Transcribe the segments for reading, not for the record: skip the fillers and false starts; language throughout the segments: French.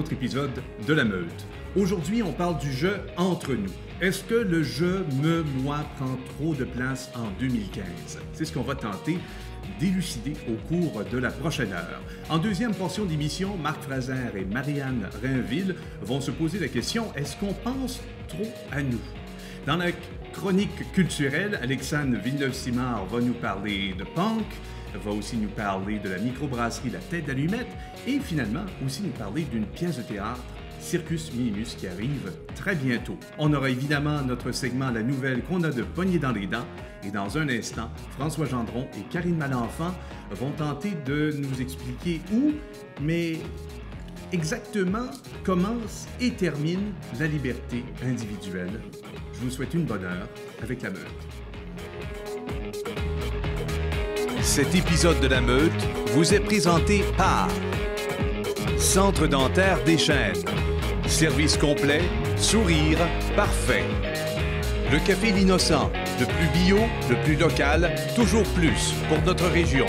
autre épisode de La Meute. Aujourd'hui, on parle du jeu Entre nous. Est-ce que le jeu moi prend trop de place en 2015? C'est ce qu'on va tenter d'élucider au cours de la prochaine heure. En deuxième portion d'émission, Marc Fraser et Marianne Rainville vont se poser la question, est-ce qu'on pense trop à nous? Dans la chronique culturelle, Alexandre Villeneuve-Simard va nous parler de punk, va aussi nous parler de la microbrasserie La Tête d'Allumette et finalement aussi nous parler d'une pièce de théâtre, Circus Minimus, qui arrive très bientôt. On aura évidemment notre segment La Nouvelle qu'on a de pogner dans les dents et dans un instant, François Gendron et Karine Malenfant vont tenter de nous expliquer où, mais exactement commence et termine la liberté individuelle. Je vous souhaite une bonne heure avec La Meute. Cet épisode de La Meute vous est présenté par Centre dentaire des Chênes. Service complet, sourire parfait. Le Café L'Innocent, le plus bio, le plus local, toujours plus pour notre région.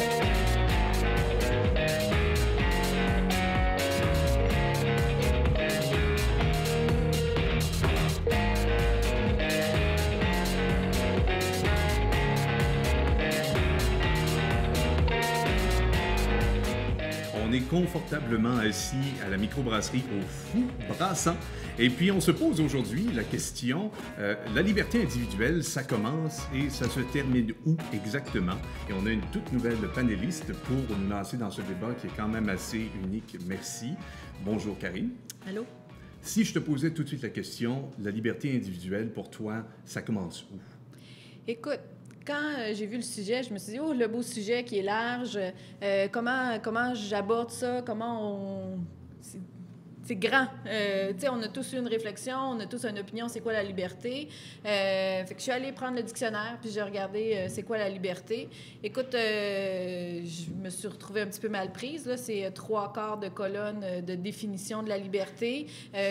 Confortablement assis à la microbrasserie au Fou Brassant. Et puis, on se pose aujourd'hui la question, la liberté individuelle, ça commence et ça se termine où exactement? Et on a une toute nouvelle panéliste pour nous lancer dans ce débat qui est quand même assez unique. Merci. Bonjour, Karine. Allô? Si je te posais tout de suite la question, la liberté individuelle, pour toi, ça commence où? Écoute, quand j'ai vu le sujet, je me suis dit, oh, le beau sujet qui est large, comment j'aborde ça, C'est grand. Tu sais, on a tous eu une réflexion, on a tous une opinion, c'est quoi la liberté? Fait que je suis allée prendre le dictionnaire, puis j'ai regardé c'est quoi la liberté. Écoute, je me suis retrouvée un petit peu mal prise, là. C'est 3/4 de colonne de définition de la liberté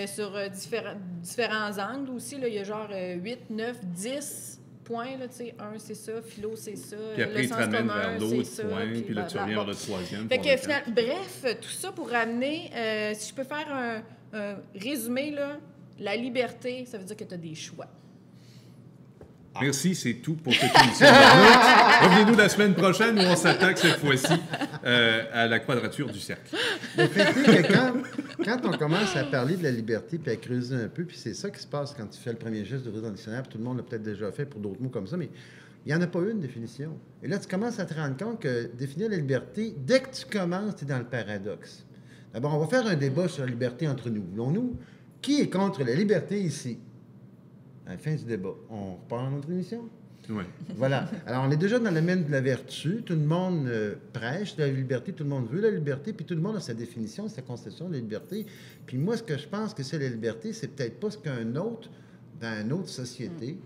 sur différents angles aussi, là. Il y a genre 8, 9, 10 points, là, tu sais, un, c'est ça, philo, c'est ça, puis après, le sens commun, vers l'autre c'est ça. point, puis là, tu reviens vers le troisième. Fait que, finalement, bref, tout ça pour amener, si je peux faire un résumé, là, la liberté, ça veut dire que tu as des choix. Merci, c'est tout pour cette émission. Revenez-nous la semaine prochaine où on s'attaque cette fois-ci à la quadrature du cercle. Le fait est que quand on commence à parler de la liberté puis à creuser un peu, puis c'est ça qui se passe quand tu fais le premier geste de dans le dictionnaire, puis tout le monde l'a peut-être déjà fait pour d'autres mots comme ça, mais il n'y en a pas une définition. Et là, tu commences à te rendre compte que définir la liberté, dès que tu commences, tu es dans le paradoxe. D'abord, on va faire un débat sur la liberté entre nous. Voulons-nous? Qui est contre la liberté ici? À la fin du débat, on repart dans notre émission? Oui. Voilà. Alors, on est déjà dans le domaine de la vertu. Tout le monde prêche la liberté, tout le monde veut la liberté, puis tout le monde a sa définition, sa conception de la liberté. Puis moi, ce que je pense que c'est la liberté, c'est peut-être pas ce qu'un autre, dans une autre société,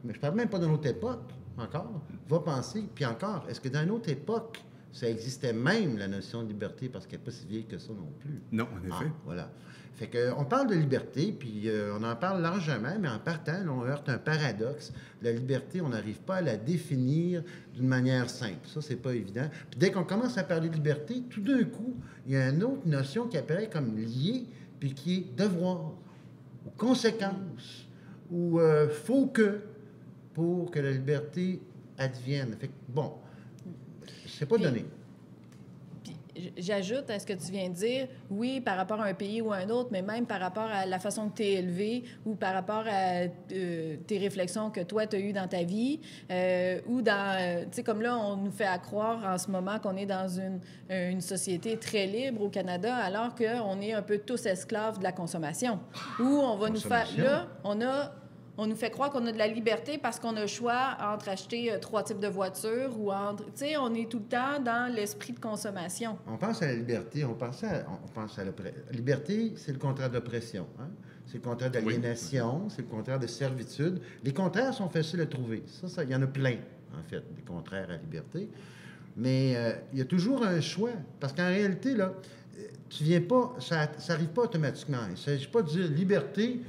mais je parle même pas d'une autre époque, encore, va penser. Puis encore, est-ce que dans une autre époque, ça existait même, la notion de liberté, parce qu'elle n'est pas si vieille que ça non plus? Non, en effet. Voilà. Fait qu'on parle de liberté, puis on en parle largement, mais en partant, là, on heurte un paradoxe. La liberté, on n'arrive pas à la définir d'une manière simple. Ça, c'est pas évident. Puis dès qu'on commence à parler de liberté, tout d'un coup, il y a une autre notion qui apparaît comme liée, puis qui est devoir, ou conséquence, ou faut que, pour que la liberté advienne. Fait que, bon, c'est pas donné. J'ajoute à ce que tu viens de dire, oui, par rapport à un pays ou à un autre, mais même par rapport à la façon que tu es élevé ou par rapport à tes réflexions que toi, tu as eues dans ta vie ou dans... tu sais, comme là, on nous fait croire en ce moment qu'on est dans une société très libre au Canada, alors qu'on est un peu tous esclaves de la consommation. Où on va nous faire... Là, on nous fait croire qu'on a de la liberté parce qu'on a le choix entre acheter 3 types de voitures ou entre... Tu sais, on est tout le temps dans l'esprit de consommation. On pense à la liberté, on pense à la liberté, c'est le contraire d'oppression. Hein? C'est le contraire d'aliénation, oui. C'est le contraire de servitude. Les contraires sont faciles à trouver. Ça, il y en a plein, en fait, des contraires à la liberté. Mais il y a toujours un choix. Parce qu'en réalité, là, tu viens pas... Ça n'arrive pas automatiquement. Il ne s'agit pas de dire liberté...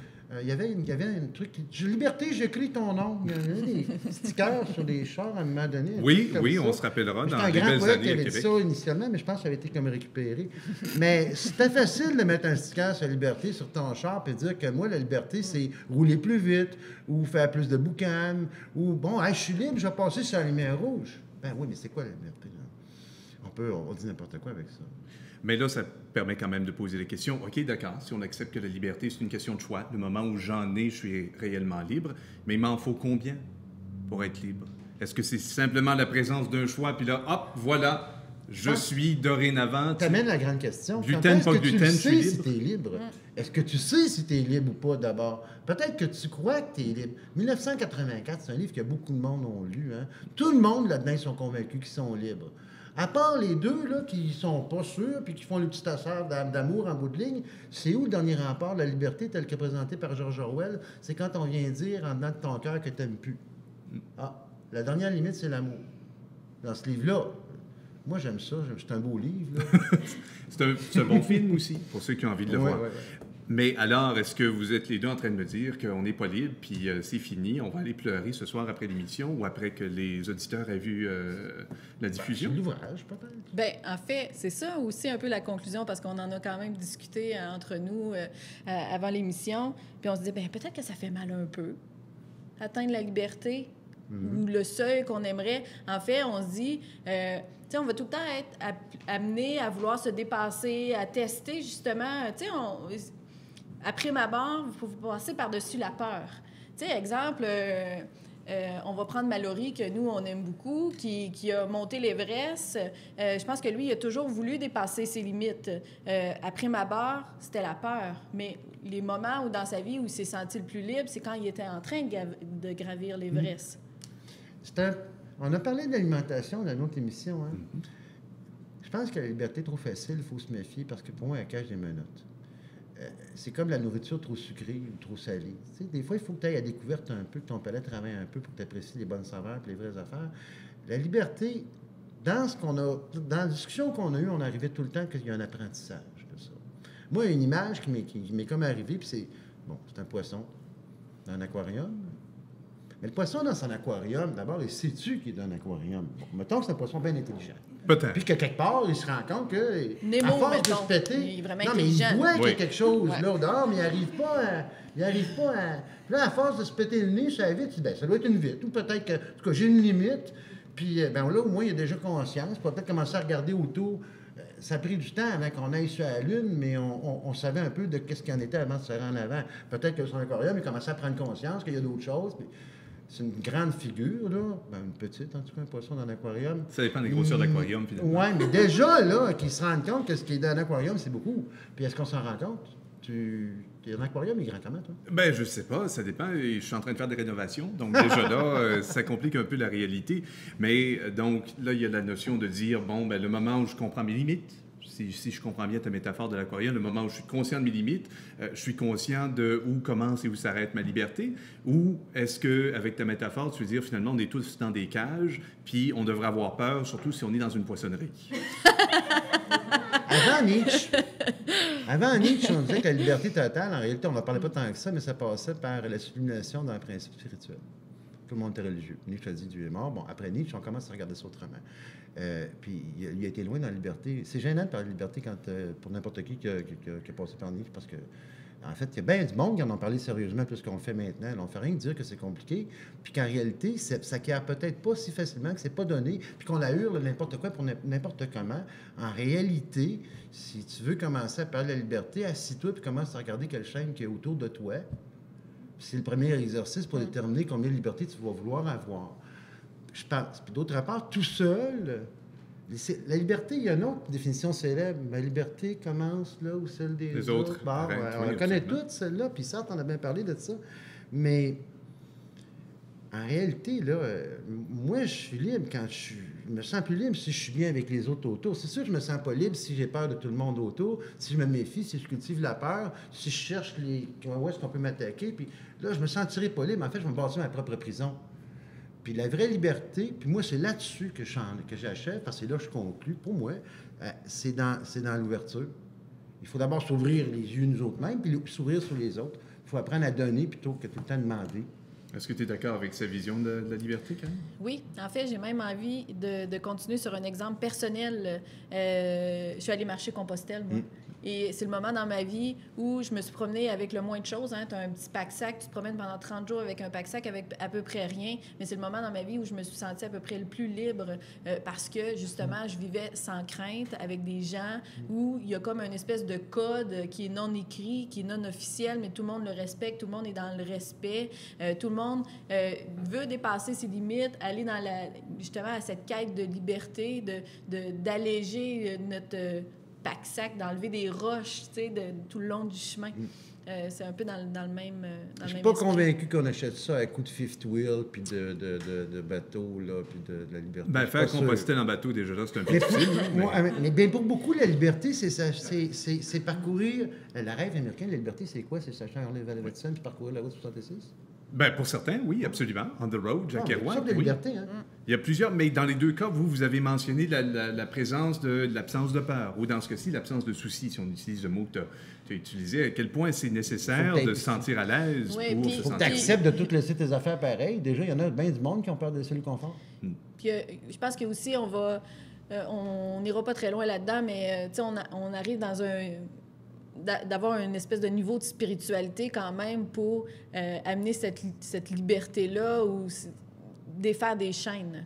il y avait un truc qui... Liberté, j'écris ton nom. Il y avait des stickers sur des chars à un moment donné. Oui, on se rappellera dans les belles poète années qui à avait Québec. dit ça initialement, mais je pense que ça avait été comme récupéré. Mais c'était facile de mettre un sticker sur la liberté sur ton char et dire que moi, la liberté, c'est rouler plus vite ou faire plus de boucan ou, bon, hey, je suis libre, je vais passer sur la lumière rouge. Ben oui, mais c'est quoi la liberté, là? On dit n'importe quoi avec ça. Mais là, ça permet quand même de poser les questions. OK, d'accord, si on accepte que la liberté, c'est une question de choix, le moment où j'en ai, je suis réellement libre, mais il m'en faut combien pour être libre? Est-ce que c'est simplement la présence d'un choix, puis là, hop, voilà, je suis dorénavant... T'amènes la grande question. Gluten, pas gluten, je suis si tu es libre? Est-ce que tu sais si tu es libre ou pas d'abord? Peut-être que tu crois que tu es libre. 1984, c'est un livre que beaucoup de monde ont lu. Hein? Tout le monde là-dedans, ils sont convaincus qu'ils sont libres. À part les deux là, qui sont pas sûrs puis qui font le petit affaire d'amour en bout de ligne, c'est où le dernier rempart de la liberté tel que présenté par George Orwell? C'est quand on vient dire en dedans de ton cœur que tu n'aimes plus. Ah, la dernière limite, c'est l'amour. Dans ce livre-là, moi, j'aime ça. C'est un beau livre. C'est un bon film aussi, pour ceux qui ont envie de le voir. Ouais. Mais alors, est-ce que vous êtes les deux en train de me dire qu'on n'est pas libre, puis c'est fini, on va aller pleurer ce soir après l'émission ou après que les auditeurs aient vu la diffusion? C'est l'ouvrage, peut-être. Bien, en fait, c'est ça aussi un peu la conclusion, parce qu'on en a quand même discuté entre nous avant l'émission, puis on se dit, bien, peut-être que ça fait mal un peu, atteindre la liberté, ou le seuil qu'on aimerait. En fait, on se dit, tu sais, on va tout le temps être amené à vouloir se dépasser, à tester, justement, tu sais, après ma barre, il faut passer par-dessus la peur. Tu sais, exemple, on va prendre Mallory, que nous, on aime beaucoup, qui a monté l'Everest. Je pense que lui, il a toujours voulu dépasser ses limites. Après ma barre, c'était la peur. Mais les moments où, dans sa vie où il s'est senti le plus libre, c'est quand il était en train de gravir l'Everest. On a parlé de l'alimentation dans notre émission. Hein? Je pense que la liberté trop facile, il faut se méfier parce que pour moi, elle cache des menottes. C'est comme la nourriture trop sucrée ou trop salée. Tu sais, des fois, il faut que tu ailles à découverte un peu, que ton palais travaille un peu pour que tu apprécies les bonnes saveurs et les vraies affaires. La liberté, dans la discussion qu'on a eue, on arrivait tout le temps qu'il y a un apprentissage de ça. Moi, il y a une image qui m'est comme arrivée, puis c'est un poisson dans un aquarium. Mais le poisson dans son aquarium, d'abord, il sait-tu qu'il est dans un aquarium? Bon, mettons que c'est un poisson bien intelligent. Peut-être. Puis que quelque part, il se rend compte que, Nemo, à force mettons, de se péter, il est vraiment non, mais il intelligent. voit qu'il y a Oui. quelque chose là dehors, mais il n'arrive pas à... Puis là, à force de se péter le nez sur la vitre, il dit, ben, ça doit être une vitre. Ou peut-être que, en tout cas, j'ai une limite. Puis ben là, au moins, il a déjà conscience. Il faut peut-être commencer à regarder autour. Ça a pris du temps avant qu'on aille sur la Lune, mais on savait un peu de qu'est-ce qu'il en était avant de se rendre en avant. Peut-être que son aquarium, il commençait à prendre conscience qu'il y a d'autres choses. Puis c'est une grande figure, là. Ben, une petite, en tout cas, un poisson dans l'aquarium. Ça dépend des grosseurs d'aquarium, finalement. Oui, mais déjà, là, qu'ils se rendent compte que ce qui est dans l'aquarium, c'est beaucoup. Puis est-ce qu'on s'en rend compte? Ton aquarium, il est grand comment, toi? Ben, je sais pas, ça dépend. Je suis en train de faire des rénovations, donc déjà là, ça complique un peu la réalité. Mais donc, là, il y a la notion de dire, bon, ben, le moment où je comprends mes limites, si je comprends bien ta métaphore de l'aquarium, le moment où je suis conscient de mes limites, je suis conscient de où commence et où s'arrête ma liberté, ou est-ce que, avec ta métaphore, tu veux dire, finalement, on est tous dans des cages, puis on devrait avoir peur, surtout si on est dans une poissonnerie? Avant Nietzsche, on disait que la liberté totale, en réalité, on n'en parlait pas tant que ça, mais ça passait par la sublimation d'un principe spirituel. Tout le monde était religieux. Nietzsche a dit Dieu est mort. Bon, après Nietzsche, on commence à regarder ça autrement. Puis il a été loin dans la liberté. C'est gênant de parler de liberté pour n'importe qui a passé par Nietzsche, parce que en fait, il y a bien du monde qui en ont parlé sérieusement plus qu'on le fait maintenant. On ne fait rien que dire que c'est compliqué, puis qu'en réalité, ça s'acquiert peut-être pas si facilement, que c'est pas donné, puis qu'on la hurle n'importe quoi pour n'importe comment. En réalité, si tu veux commencer à parler de la liberté, assis-toi puis commence à regarder quelle chaîne qu'il y a autour de toi. C'est le premier exercice pour déterminer combien de liberté tu vas vouloir avoir. Je pense. Puis d'autre part, tout seul... La liberté, il y a une autre définition célèbre. La liberté commence là où celle des autres. Bon, on la connaît toutes, celle-là, puis ça, on a bien parlé de ça. Mais en réalité, là, moi, je suis libre quand je me sens plus libre si je suis bien avec les autres autour. C'est sûr que je me sens pas libre si j'ai peur de tout le monde autour, si je me méfie, si je cultive la peur, si je cherche où est-ce qu'on peut m'attaquer. Puis là, je me sentirais pas libre. En fait, je vais me bâtir ma propre prison. Puis la vraie liberté, puis moi, c'est là-dessus que j'achève, parce que c'est là que je conclue. Pour moi, c'est dans l'ouverture. Il faut d'abord s'ouvrir les yeux nous autres mêmes, puis s'ouvrir sur les autres. Il faut apprendre à donner plutôt que tout le temps demander. Est-ce que tu es d'accord avec sa vision de la liberté, Karine? Oui, en fait, j'ai même envie de continuer sur un exemple personnel. Je suis allée marcher Compostelle, moi. Et c'est le moment dans ma vie où je me suis promenée avec le moins de choses. Hein. Tu as un petit pack-sac, tu te promènes pendant 30 jours avec un pack-sac avec à peu près rien. Mais c'est le moment dans ma vie où je me suis sentie à peu près le plus libre parce que, justement, je vivais sans crainte avec des gens où il y a comme une espèce de code qui est non écrit, qui est non officiel, mais tout le monde le respecte, tout le monde est dans le respect, tout le monde veut dépasser ses limites, aller dans justement à cette quête de liberté, d'alléger notre pack-sac, d'enlever des roches, tu sais, tout le long du chemin. C'est un peu dans le même Je suis pas convaincu qu'on achète ça à coup de fifth wheel, puis de bateau, là, puis de la liberté. Ben, faire Compostelle en bateau, déjà, là, c'est un peu difficile. Mais pour beaucoup, la liberté, c'est parcourir... La rêve américaine, la liberté, c'est quoi? C'est s'acheter un Harley-Davidson puis parcourir la route 66? Ben, pour certains, oui, absolument. On the road, Jacques Kerouac. C'est de la liberté, hein? Il y a plusieurs, mais dans les deux cas, vous avez mentionné la présence de l'absence de peur, ou dans ce cas-ci, l'absence de soucis, si on utilise le mot que tu as utilisé. À quel point c'est nécessaire de se sentir à l'aise pour se sentir... Faut que tu acceptes de tout laisser tes affaires pareilles. Déjà, il y en a bien du monde qui ont peur de laisser le confort. Puis je pense que aussi, on n'ira pas très loin là-dedans, mais tu sais, on arrive dans d'avoir une espèce de niveau de spiritualité quand même pour amener cette liberté-là ou défaire des chaînes.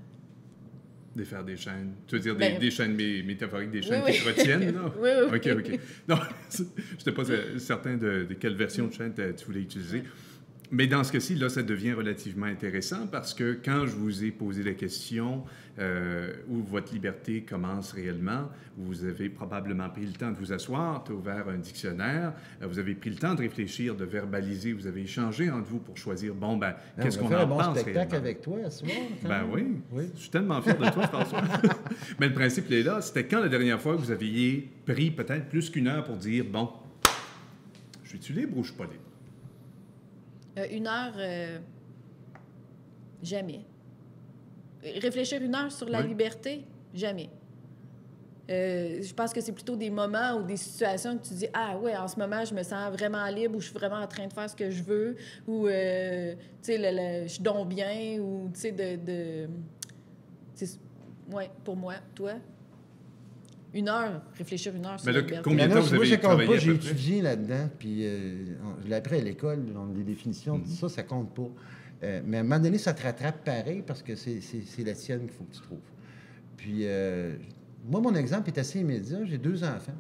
Défaire des chaînes. Tu veux dire des chaînes métaphoriques, des chaînes oui, qui te retiennent, là? Oui. OK. Non, je n'étais pas certain de quelle version de chaîne tu voulais utiliser. Mais dans ce cas-ci, là, ça devient relativement intéressant parce que quand je vous ai posé la question où votre liberté commence réellement, vous avez probablement pris le temps de vous asseoir, tu as ouvert un dictionnaire, vous avez pris le temps de réfléchir, de verbaliser, vous avez échangé entre vous pour choisir, qu'est-ce qu'on en pense réellement? On va faire un bon spectacle avec toi ce soir. Ben oui, je suis tellement fier de toi, François. Mais le principe est là, c'était quand la dernière fois que vous aviez pris peut-être plus qu'une heure pour dire, je suis-tu libre ou je suis pas libre? Une heure, jamais. Réfléchir une heure sur la liberté, jamais. Je pense que c'est plutôt des moments ou des situations que tu dis « Ah ouais, en ce moment, je me sens vraiment libre ou je suis vraiment en train de faire ce que je veux ou, tu sais, je suis donc bien ou, tu sais, ouais, pour moi, toi. Une heure, réfléchir une heure sur la liberté. Combien de temps vous avez travaillé à peu près? J'ai étudié là-dedans, puis je l'ai appris à l'école, dans les définitions, ça compte pas. Mais à un moment donné, ça te rattrape pareil parce que c'est la tienne qu'il faut que tu trouves. Puis, moi, mon exemple est assez immédiat. J'ai 2 enfants.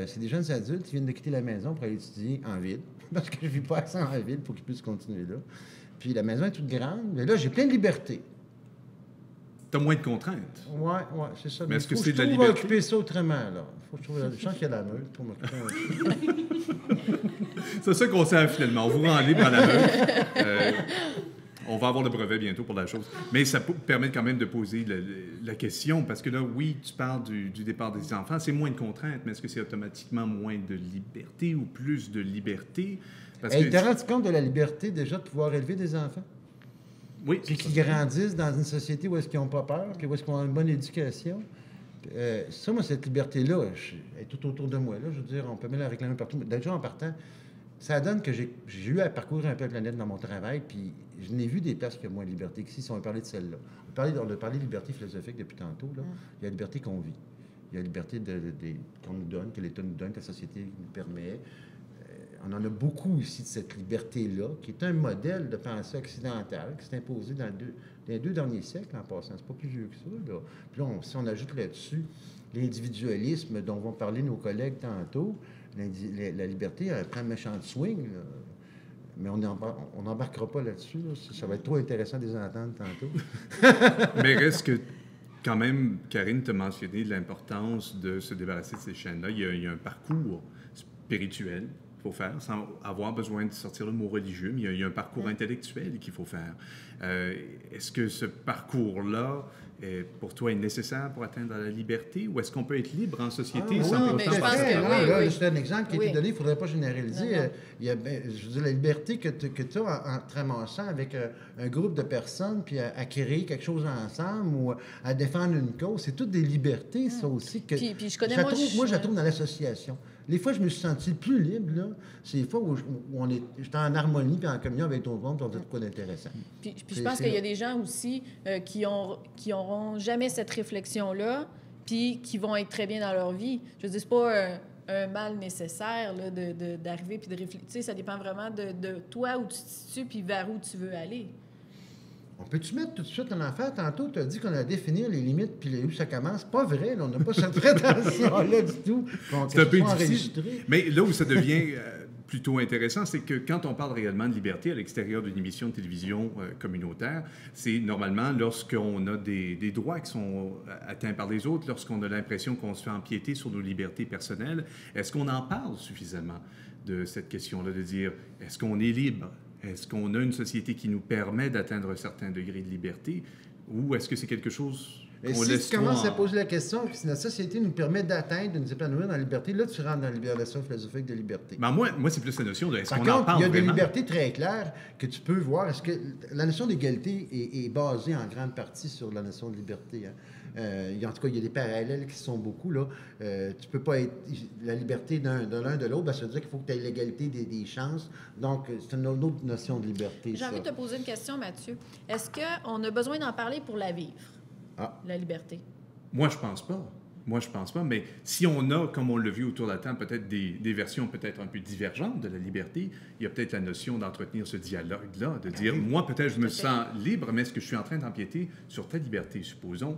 C'est des jeunes adultes qui viennent de quitter la maison pour aller étudier en ville, parce que je ne vis pas assez en ville pour qu'ils puissent continuer là. Puis la maison est toute grande, mais là, j'ai plein de liberté. Tu as moins de contraintes. Oui, c'est ça. Mais est-ce que c'est de la liberté? liberté? Je vais occuper ça autrement, là. Faut que je trouve... Je sens qu'il y a la meute pour m'occuper. C'est ça qu'on sait finalement. On vous rend libre à la meute. On va avoir le brevet bientôt pour la chose. Mais ça permet quand même de poser la question, parce que là, oui, tu parles du départ des enfants, c'est moins de contraintes, mais est-ce que c'est automatiquement moins de liberté ou plus de liberté? Parce que... t'as rendu compte de la liberté déjà de pouvoir élever des enfants? Oui. Puis qu'ils grandissent dans une société où est-ce qu'ils n'ont pas peur, où est-ce qu'ils ont une bonne éducation. Ça, moi, cette liberté-là, elle est tout autour de moi. Là, je veux dire, on peut même la réclamer partout. Mais déjà, en partant, ça donne que j'ai eu à parcourir un peu la planète dans mon travail, puis je n'ai vu des places qui ont moins de liberté qu'ici, si on veut parler de celle-là. On a parlé de liberté philosophique depuis tantôt. Là. Il y a la liberté qu'on vit. Il y a la liberté qu'on nous donne, que l'État nous donne, que la société nous permet. On en a beaucoup ici de cette liberté-là, qui est un modèle de pensée occidentale qui s'est imposé dans les 2 derniers siècles, en passant. C'est pas plus vieux que ça. Là. Puis là, si on ajoute là-dessus l'individualisme dont vont parler nos collègues tantôt, la liberté, elle prend un méchant swing. Là. Mais on n'embarquera pas là-dessus. Là. Ça va être trop intéressant de les entendre tantôt. Mais reste que, quand même, Karine t'a mentionné l'importance de se débarrasser de ces chaînes-là. Il y a un parcours spirituel qu'il faut faire, sans avoir besoin de sortir le mot religieux, mais il y a un parcours intellectuel qu'il faut faire. Est-ce que ce parcours-là, pour toi, est nécessaire pour atteindre la liberté, ou est-ce qu'on peut être libre en société sans pourtant passer? Oui. C'est un exemple qui a été donné, il ne faudrait pas généraliser. Il y a, je veux dire, la liberté que tu as en te ramassant avec un groupe de personnes, puis à créer quelque chose ensemble ou à défendre une cause, c'est toutes des libertés, ça aussi. Que puis je connais, moi, je la trouve dans l'association. Les fois, je me suis senti plus libre, là. C'est les fois où j'étais en harmonie puis en communion avec d'autres mondes, puis on dit de quoi d'intéressant. Puis je pense qu'il y a des gens aussi qui auront jamais cette réflexion-là, puis qui vont être très bien dans leur vie. Je veux dire, c'est pas un mal nécessaire là, d'arriver puis de réfléchir. Tu sais, ça dépend vraiment de toi, où tu te situes, puis vers où tu veux aller. On peut-tu mettre tout de suite en affaire? Tantôt, tu as dit qu'on a définir les limites puis où ça commence. Pas vrai, là, on n'a pas cette prétention-là du tout. C'est un peu difficile. Mais là où ça devient plutôt intéressant, c'est que quand on parle réellement de liberté à l'extérieur d'une émission de télévision communautaire, c'est normalement lorsqu'on a des droits qui sont atteints par les autres, lorsqu'on a l'impression qu'on se fait empiéter sur nos libertés personnelles. Est-ce qu'on en parle suffisamment de cette question-là, de dire est-ce qu'on est libre? Est-ce qu'on a une société qui nous permet d'atteindre un certain degré de liberté ou est-ce que c'est quelque chose qu'on si laisse tu commences à poser la question, si notre société nous permet d'atteindre, de nous épanouir dans la liberté, là, tu rentres dans la libération philosophique de liberté. Ben moi c'est plus la notion de est-ce qu'on en parle il y a vraiment? des libertés très claires que tu peux voir. Est-ce que la notion d'égalité est basée en grande partie sur la notion de liberté, hein? En tout cas, il y a des parallèles qui sont beaucoup, là. Tu peux pas être... La liberté de l'un de l'autre, ben, ça veut dire qu'il faut que tu aies l'égalité des chances. Donc, c'est une autre notion de liberté. J'ai envie de te poser une question, Mathieu. Est-ce qu'on a besoin d'en parler pour la vivre, la liberté? Moi, je pense pas. Mais si on a, comme on l'a vu autour de la table, peut-être des versions peut-être un peu divergentes de la liberté, il y a peut-être la notion d'entretenir ce dialogue-là, de dire, moi, peut-être, je me sens libre, mais est-ce que je suis en train d'empiéter sur ta liberté, supposons?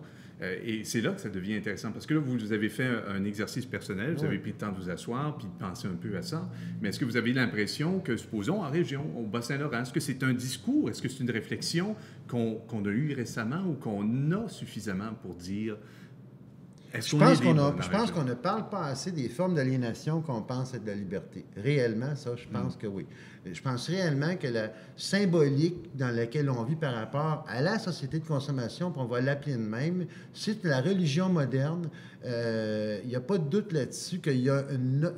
Et c'est là que ça devient intéressant, parce que là, vous avez fait un exercice personnel, vous avez pris le temps de vous asseoir, puis de penser un peu à ça, mais est-ce que vous avez l'impression que, supposons, en région, au Bas-Saint-Laurent, est-ce que c'est un discours, est-ce que c'est une réflexion qu'on a eue récemment ou qu'on a suffisamment pour dire... Je pense qu'on ne parle pas assez des formes d'aliénation qu'on pense être de la liberté. Réellement, ça, je pense que oui. Je pense réellement que la symbolique dans laquelle on vit par rapport à la société de consommation, puis on va l'appeler de même, c'est la religion moderne. Il n'y a pas de doute là-dessus qu'il y a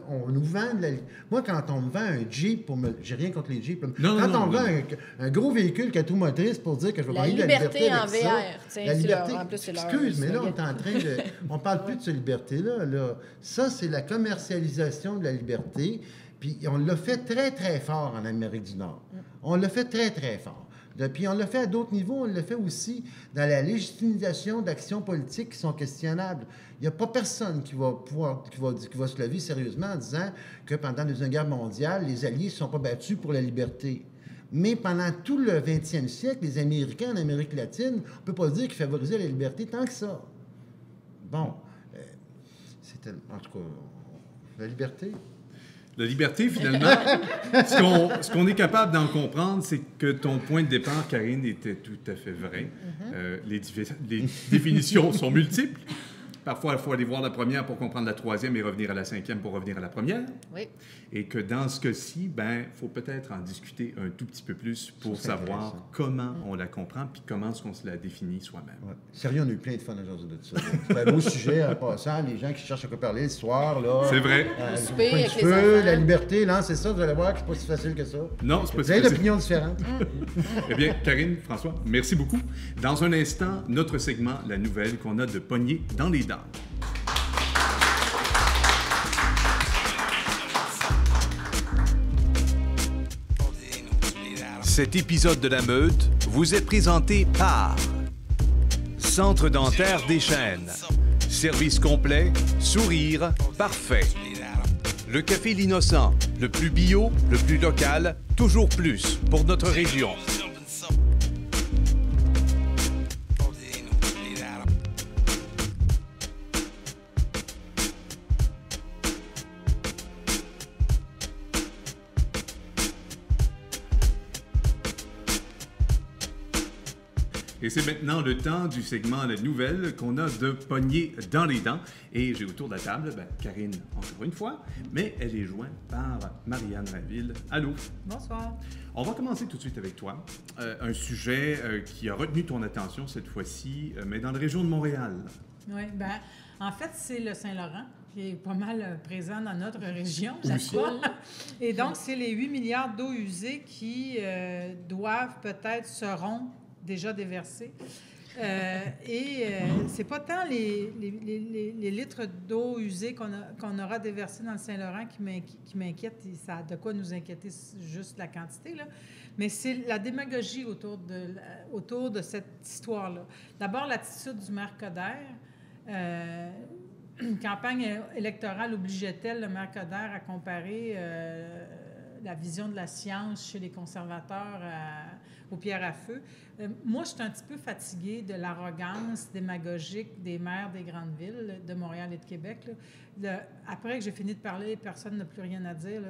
on nous vend de la... Moi, quand on me vend un Jeep, j'ai rien contre les Jeeps, quand on me vend un gros véhicule qui a tout motrice pour dire que je vais parler de la liberté en VR. La liberté, excuse, mais là, on est en train de... On parle plus de cette liberté-là. Là. Ça, c'est la commercialisation de la liberté. Puis on l'a fait très, très fort en Amérique du Nord. On l'a fait très, très fort. Puis on l'a fait à d'autres niveaux. On l'a fait aussi dans la légitimisation d'actions politiques qui sont questionnables. Il n'y a pas personne qui va se lever sérieusement en disant que pendant la Deuxième Guerre mondiale, les Alliés ne se sont pas battus pour la liberté. Mais pendant tout le 20e siècle, les Américains en Amérique latine, on ne peut pas dire qu'ils favorisaient la liberté tant que ça. Bon, c'était... En tout cas, la liberté... La liberté, finalement, ce qu'on est capable d'en comprendre, c'est que ton point de départ, Karine, était tout à fait vrai. Les définitions sont multiples. Parfois, il faut aller voir la première pour comprendre la troisième et revenir à la cinquième pour revenir à la première. Oui. Et que dans ce cas-ci, il faut peut-être en discuter un tout petit peu plus pour savoir comment on la comprend puis comment est-ce qu'on se la définit soi-même. Ouais. Sérieux, on a eu plein de fun aujourd'hui de ça. C'est un beau sujet en passant. Les gens qui cherchent à quoi parler le soir, là. C'est vrai. Le souper avec les enfants. La enfants. liberté, là, c'est ça, vous allez voir que c'est pas si facile que ça. Non, c'est pas si facile. Vous avez facile. d'opinions différentes. Eh bien, Karine, François, merci beaucoup. Dans un instant, notre segment, la nouvelle qu'on a de Pogné dans les dents. Cet épisode de La Meute vous est présenté par Centre dentaire des Chênes. Service complet, sourire parfait. Le Café L'Innocent, le plus bio, le plus local, toujours plus pour notre région. Et c'est maintenant le temps du segment La Nouvelle qu'on a de Pogné dans les dents. Et j'ai autour de la table Karine, encore une fois, mais elle est jointe par Marianne Rainville. Allô? Bonsoir. On va commencer tout de suite avec toi. Un sujet qui a retenu ton attention cette fois-ci, mais dans la région de Montréal. Oui, bien, en fait, c'est le Saint-Laurent qui est pas mal présent dans notre région. Aussi. Et donc, c'est les 8 milliards d'eau usée qui seront déjà déversés C'est pas tant les litres d'eau usée qu'on aura déversés dans le Saint-Laurent qui m'inquiète. Ça a de quoi nous inquiéter, juste la quantité, là. Mais c'est la démagogie autour de cette histoire-là. D'abord, l'attitude du maire Coderre. Campagne électorale obligeait-elle le maire Coderre à comparer la vision de la science chez les conservateurs aux pierres à feu? Moi, je suis un petit peu fatiguée de l'arrogance démagogique des maires des grandes villes, de Montréal et de Québec. Après que j'ai fini de parler, personne n'a plus rien à dire. Là.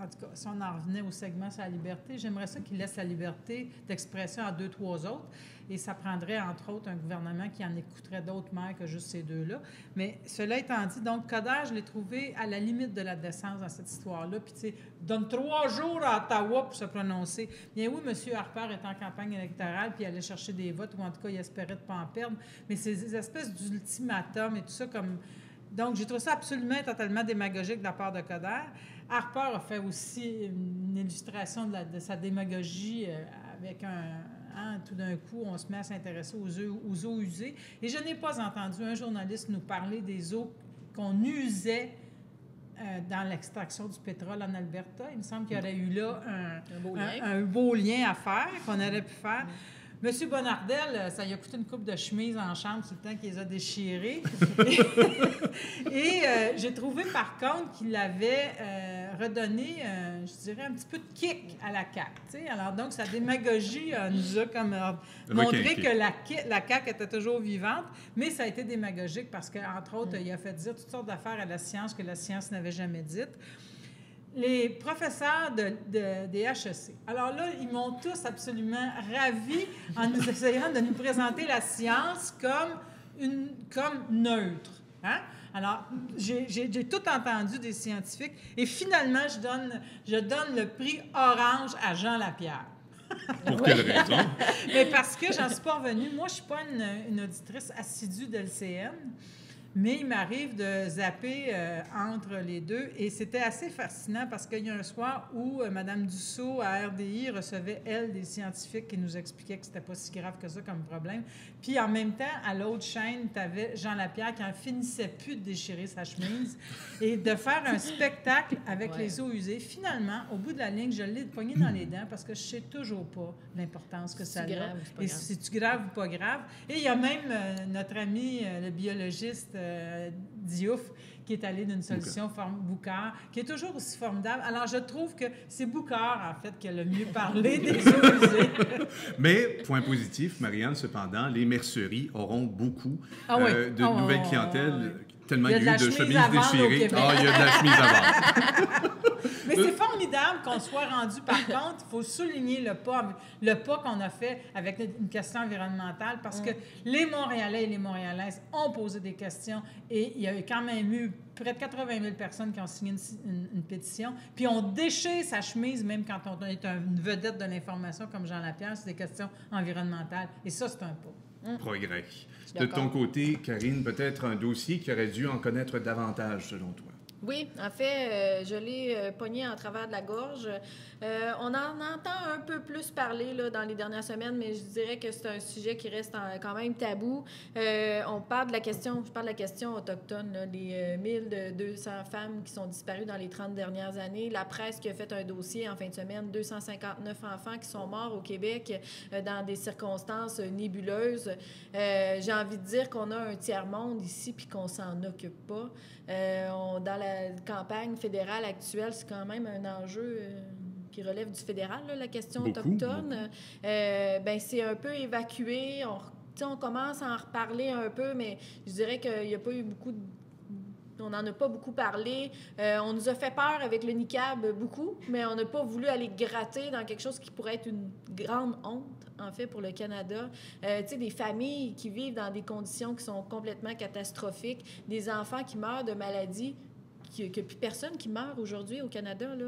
En tout cas, si on en revenait au segment sur la liberté, j'aimerais ça qu'il laisse la liberté d'expression à 2-3 autres. Et ça prendrait, entre autres, un gouvernement qui en écouterait d'autres maires que juste ces deux-là. Mais cela étant dit, donc, Coderre, je l'ai trouvé à la limite de la décence dans cette histoire-là. Puis, tu sais, donne 3 jours à Ottawa pour se prononcer. Bien oui, M. Harper est en campagne électorale, puis il allait chercher des votes, ou en tout cas, il espérait de ne pas en perdre. Mais ces espèces d'ultimatums et tout ça, comme... Donc, j'ai trouvé ça absolument et totalement démagogique de la part de Coderre. Harper a fait aussi une illustration de sa démagogie avec tout d'un coup, on se met à s'intéresser aux eaux usées. Et je n'ai pas entendu un journaliste nous parler des eaux qu'on usait dans l'extraction du pétrole en Alberta. Il me semble qu'il y aurait eu là un beau lien à faire, qu'on aurait pu faire. Monsieur Bonnardel, ça lui a coûté une coupe de chemise en chambre tout le temps qu'il les a déchirées. Et j'ai trouvé, par contre, qu'il avait redonné, je dirais, un petit peu de kick à la CAQ. T'sais? Alors, donc, sa démagogie nous a comme montré que la CAQ était toujours vivante, mais ça a été démagogique parce qu'entre autres, il a fait dire toutes sortes d'affaires à la science que la science n'avait jamais dites. Les professeurs des HEC. Alors là, ils m'ont tous absolument ravis en nous essayant de nous présenter la science comme neutre. Hein? Alors, j'ai tout entendu des scientifiques et finalement, je donne le prix orange à Jean Lapierre. Pour quelle raison? Mais parce que j'en suis pas revenue. Moi, je suis pas une auditrice assidue de l'LCN. Mais il m'arrive de zapper entre les deux. Et c'était assez fascinant parce qu'il y a un soir où Mme Dussault, à RDI, recevait, elle, des scientifiques qui nous expliquaient que c'était pas si grave que ça comme problème. Puis en même temps, à l'autre chaîne, tu avais Jean Lapierre qui en finissait plus de déchirer sa chemise et de faire un spectacle avec les eaux usées. Finalement, au bout de la ligne, je l'ai pogné dans les dents parce que je sais toujours pas l'importance que ça a. Et c'est-tu grave ou pas grave? Et il y a même notre ami, le biologiste Diouf, qui est allé d'une solution Boucard, qui est toujours aussi formidable. Alors, je trouve que c'est Boucard, en fait, qui a le mieux parlé des eaux usées. Mais, point positif, Marianne, cependant, les merceries auront beaucoup de nouvelles clientèles, tellement il y a eu de chemises déchirées. Il y a de la chemise à vendre. Mais c'est formidable qu'on soit rendu, par contre, il faut souligner le pas qu'on a fait avec une question environnementale, parce que les Montréalais et les Montréalaises ont posé des questions et il y a quand même eu près de 80 000 personnes qui ont signé une pétition, puis on déchire sa chemise même quand on est une vedette de l'information comme Jean Lapierre, c'est des questions environnementales. Et ça, c'est un pas. Progrès. De ton côté, Karine, peut-être un dossier qui aurait dû en connaître davantage, selon toi? Oui, en fait, je l'ai pogné en travers de la gorge. On en entend un peu plus parler là, dans les dernières semaines, mais je dirais que c'est un sujet qui reste quand même tabou. Je parle de la question autochtone, là, les 1200 femmes qui sont disparues dans les 30 dernières années. La presse qui a fait un dossier en fin de semaine, 259 enfants qui sont morts au Québec dans des circonstances nébuleuses. J'ai envie de dire qu'on a un tiers-monde ici puis qu'on s'en occupe pas. Dans la campagne fédérale actuelle, c'est quand même un enjeu qui relève du fédéral, là, la question autochtone. C'est un peu évacué. On commence à en reparler un peu, mais je dirais qu'il n'y a pas eu beaucoup on n'en a pas beaucoup parlé. On nous a fait peur avec le niqab beaucoup, mais on n'a pas voulu aller gratter dans quelque chose qui pourrait être une grande honte, en fait, pour le Canada. Tu sais, des familles qui vivent dans des conditions qui sont complètement catastrophiques, des enfants qui meurent de maladies, qu'il n'y a plus personne qui meurt aujourd'hui au Canada, là.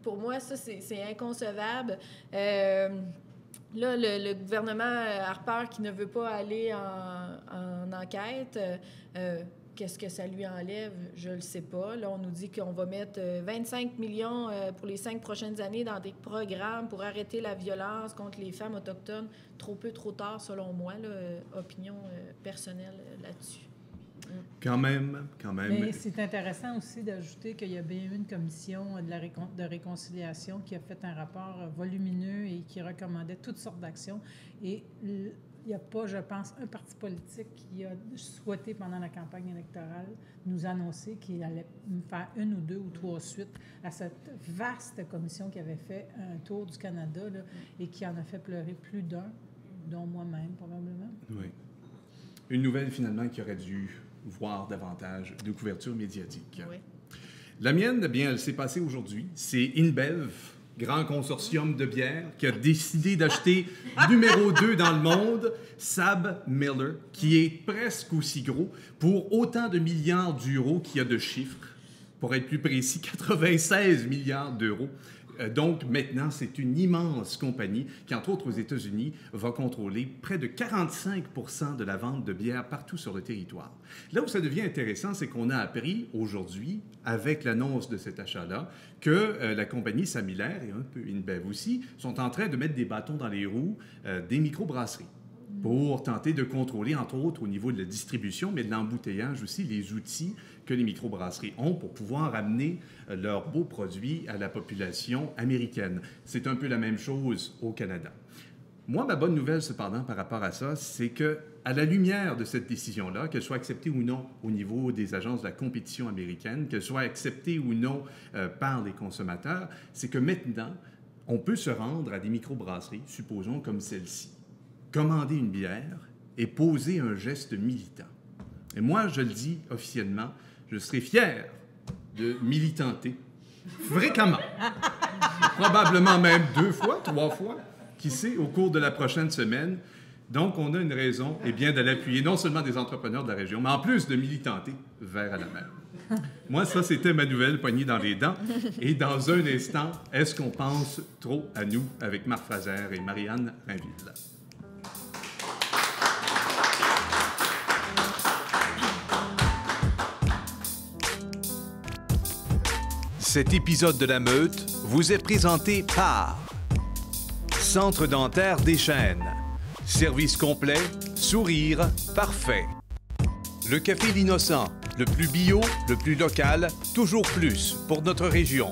Pour moi, ça, c'est inconcevable. Là, le gouvernement Harper qui ne veut pas aller en enquête, qu'est-ce que ça lui enlève? Je le sais pas. Là, on nous dit qu'on va mettre 25 millions pour les 5 prochaines années dans des programmes pour arrêter la violence contre les femmes autochtones. Trop peu, trop tard, selon moi. Là, opinion personnelle là-dessus. Quand même. Mais c'est intéressant aussi d'ajouter qu'il y a bien eu une commission de réconciliation qui a fait un rapport volumineux et qui recommandait toutes sortes d'actions. Et il n'y a pas, je pense, un parti politique qui a souhaité, pendant la campagne électorale, nous annoncer qu'il allait faire 1 ou 2 ou 3 suites à cette vaste commission qui avait fait un tour du Canada là, et qui en a fait pleurer plus d'un, dont moi-même, probablement. Oui. Une nouvelle, finalement, qui aurait dû voir davantage de couverture médiatique. Oui. La mienne, bien, elle s'est passée aujourd'hui. C'est InBev, grand consortium de bière, qui a décidé d'acheter numéro 2 dans le monde, SABMiller, qui est presque aussi gros, pour autant de milliards d'euros qu'il y a de chiffres. Pour être plus précis, 96 milliards d'euros. Donc, maintenant, c'est une immense compagnie qui, entre autres aux États-Unis, va contrôler près de 45 % de la vente de bière partout sur le territoire. Là où ça devient intéressant, c'est qu'on a appris aujourd'hui, avec l'annonce de cet achat-là, que la compagnie SABMiller et un peu InBev aussi sont en train de mettre des bâtons dans les roues des microbrasseries pour tenter de contrôler, entre autres, au niveau de la distribution, mais de l'embouteillage aussi, les outils que les microbrasseries ont pour pouvoir amener leurs beaux produits à la population américaine. C'est un peu la même chose au Canada. Moi, ma bonne nouvelle, cependant, par rapport à ça, c'est que, à la lumière de cette décision-là, qu'elle soit acceptée ou non au niveau des agences de la compétition américaine, qu'elle soit acceptée ou non par les consommateurs, c'est que maintenant, on peut se rendre à des microbrasseries, supposons comme celle-ci, commander une bière et poser un geste militant. Et moi, je le dis officiellement, je serai fier de militanter fréquemment, probablement même 2 fois, 3 fois, qui sait, au cours de la prochaine semaine. Donc, on a une raison, eh bien, de l'appuyer, non seulement des entrepreneurs de la région, mais en plus de militanter vers à la mer. Moi, ça, c'était ma nouvelle poignée dans les dents. Et dans un instant, est-ce qu'on pense trop à nous avec Marc Fraser et Marianne Rainville? Cet épisode de La Meute vous est présenté par Centre dentaire des Chênes. Service complet, sourire parfait. Le Café L'Innocent, le plus bio, le plus local, toujours plus pour notre région.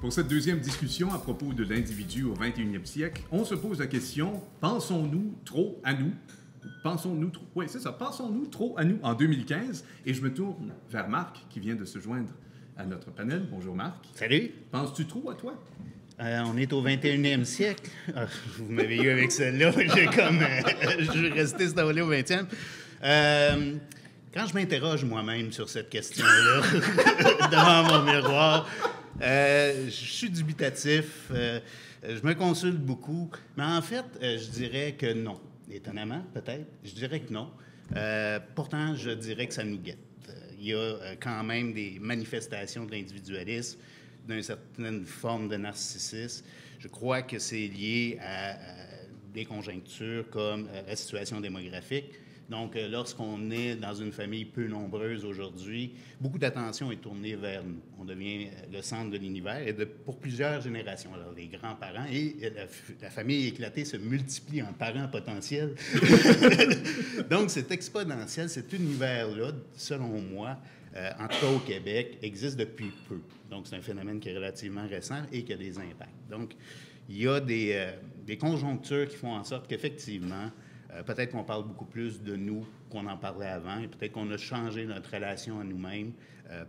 Pour cette deuxième discussion à propos de l'individu au 21e siècle, on se pose la question, pensons-nous trop à nous? Pensons-nous trop... Oui, c'est ça. Pensons-nous trop à nous en 2015? Et je me tourne vers Marc, qui vient de se joindre à notre panel. Bonjour, Marc. Salut. Penses-tu trop à toi? On est au 21e siècle. Vous m'avez eu avec celle-là. Je vais rester stallé au 20e. Quand je m'interroge moi-même sur cette question-là, devant mon miroir, je suis dubitatif. Je me consulte beaucoup. Mais en fait, je dirais que non. Étonnamment, peut-être. Je dirais que non. Pourtant, je dirais que ça nous guette. Il y a quand même des manifestations de l'individualisme, d'une certaine forme de narcissisme. Je crois que c'est lié à des conjonctures comme la situation démographique. Donc, lorsqu'on est dans une famille peu nombreuse aujourd'hui, beaucoup d'attention est tournée vers nous. On devient le centre de l'univers et pour plusieurs générations. Alors, les grands-parents et la famille éclatée se multiplie en parents potentiels. Donc, c'est exponentiel. Cet univers-là, selon moi, en tout cas au Québec, existe depuis peu. Donc, c'est un phénomène qui est relativement récent et qui a des impacts. Donc, il y a des conjonctures qui font en sorte qu'effectivement, peut-être qu'on parle beaucoup plus de nous qu'on en parlait avant et peut-être qu'on a changé notre relation à nous-mêmes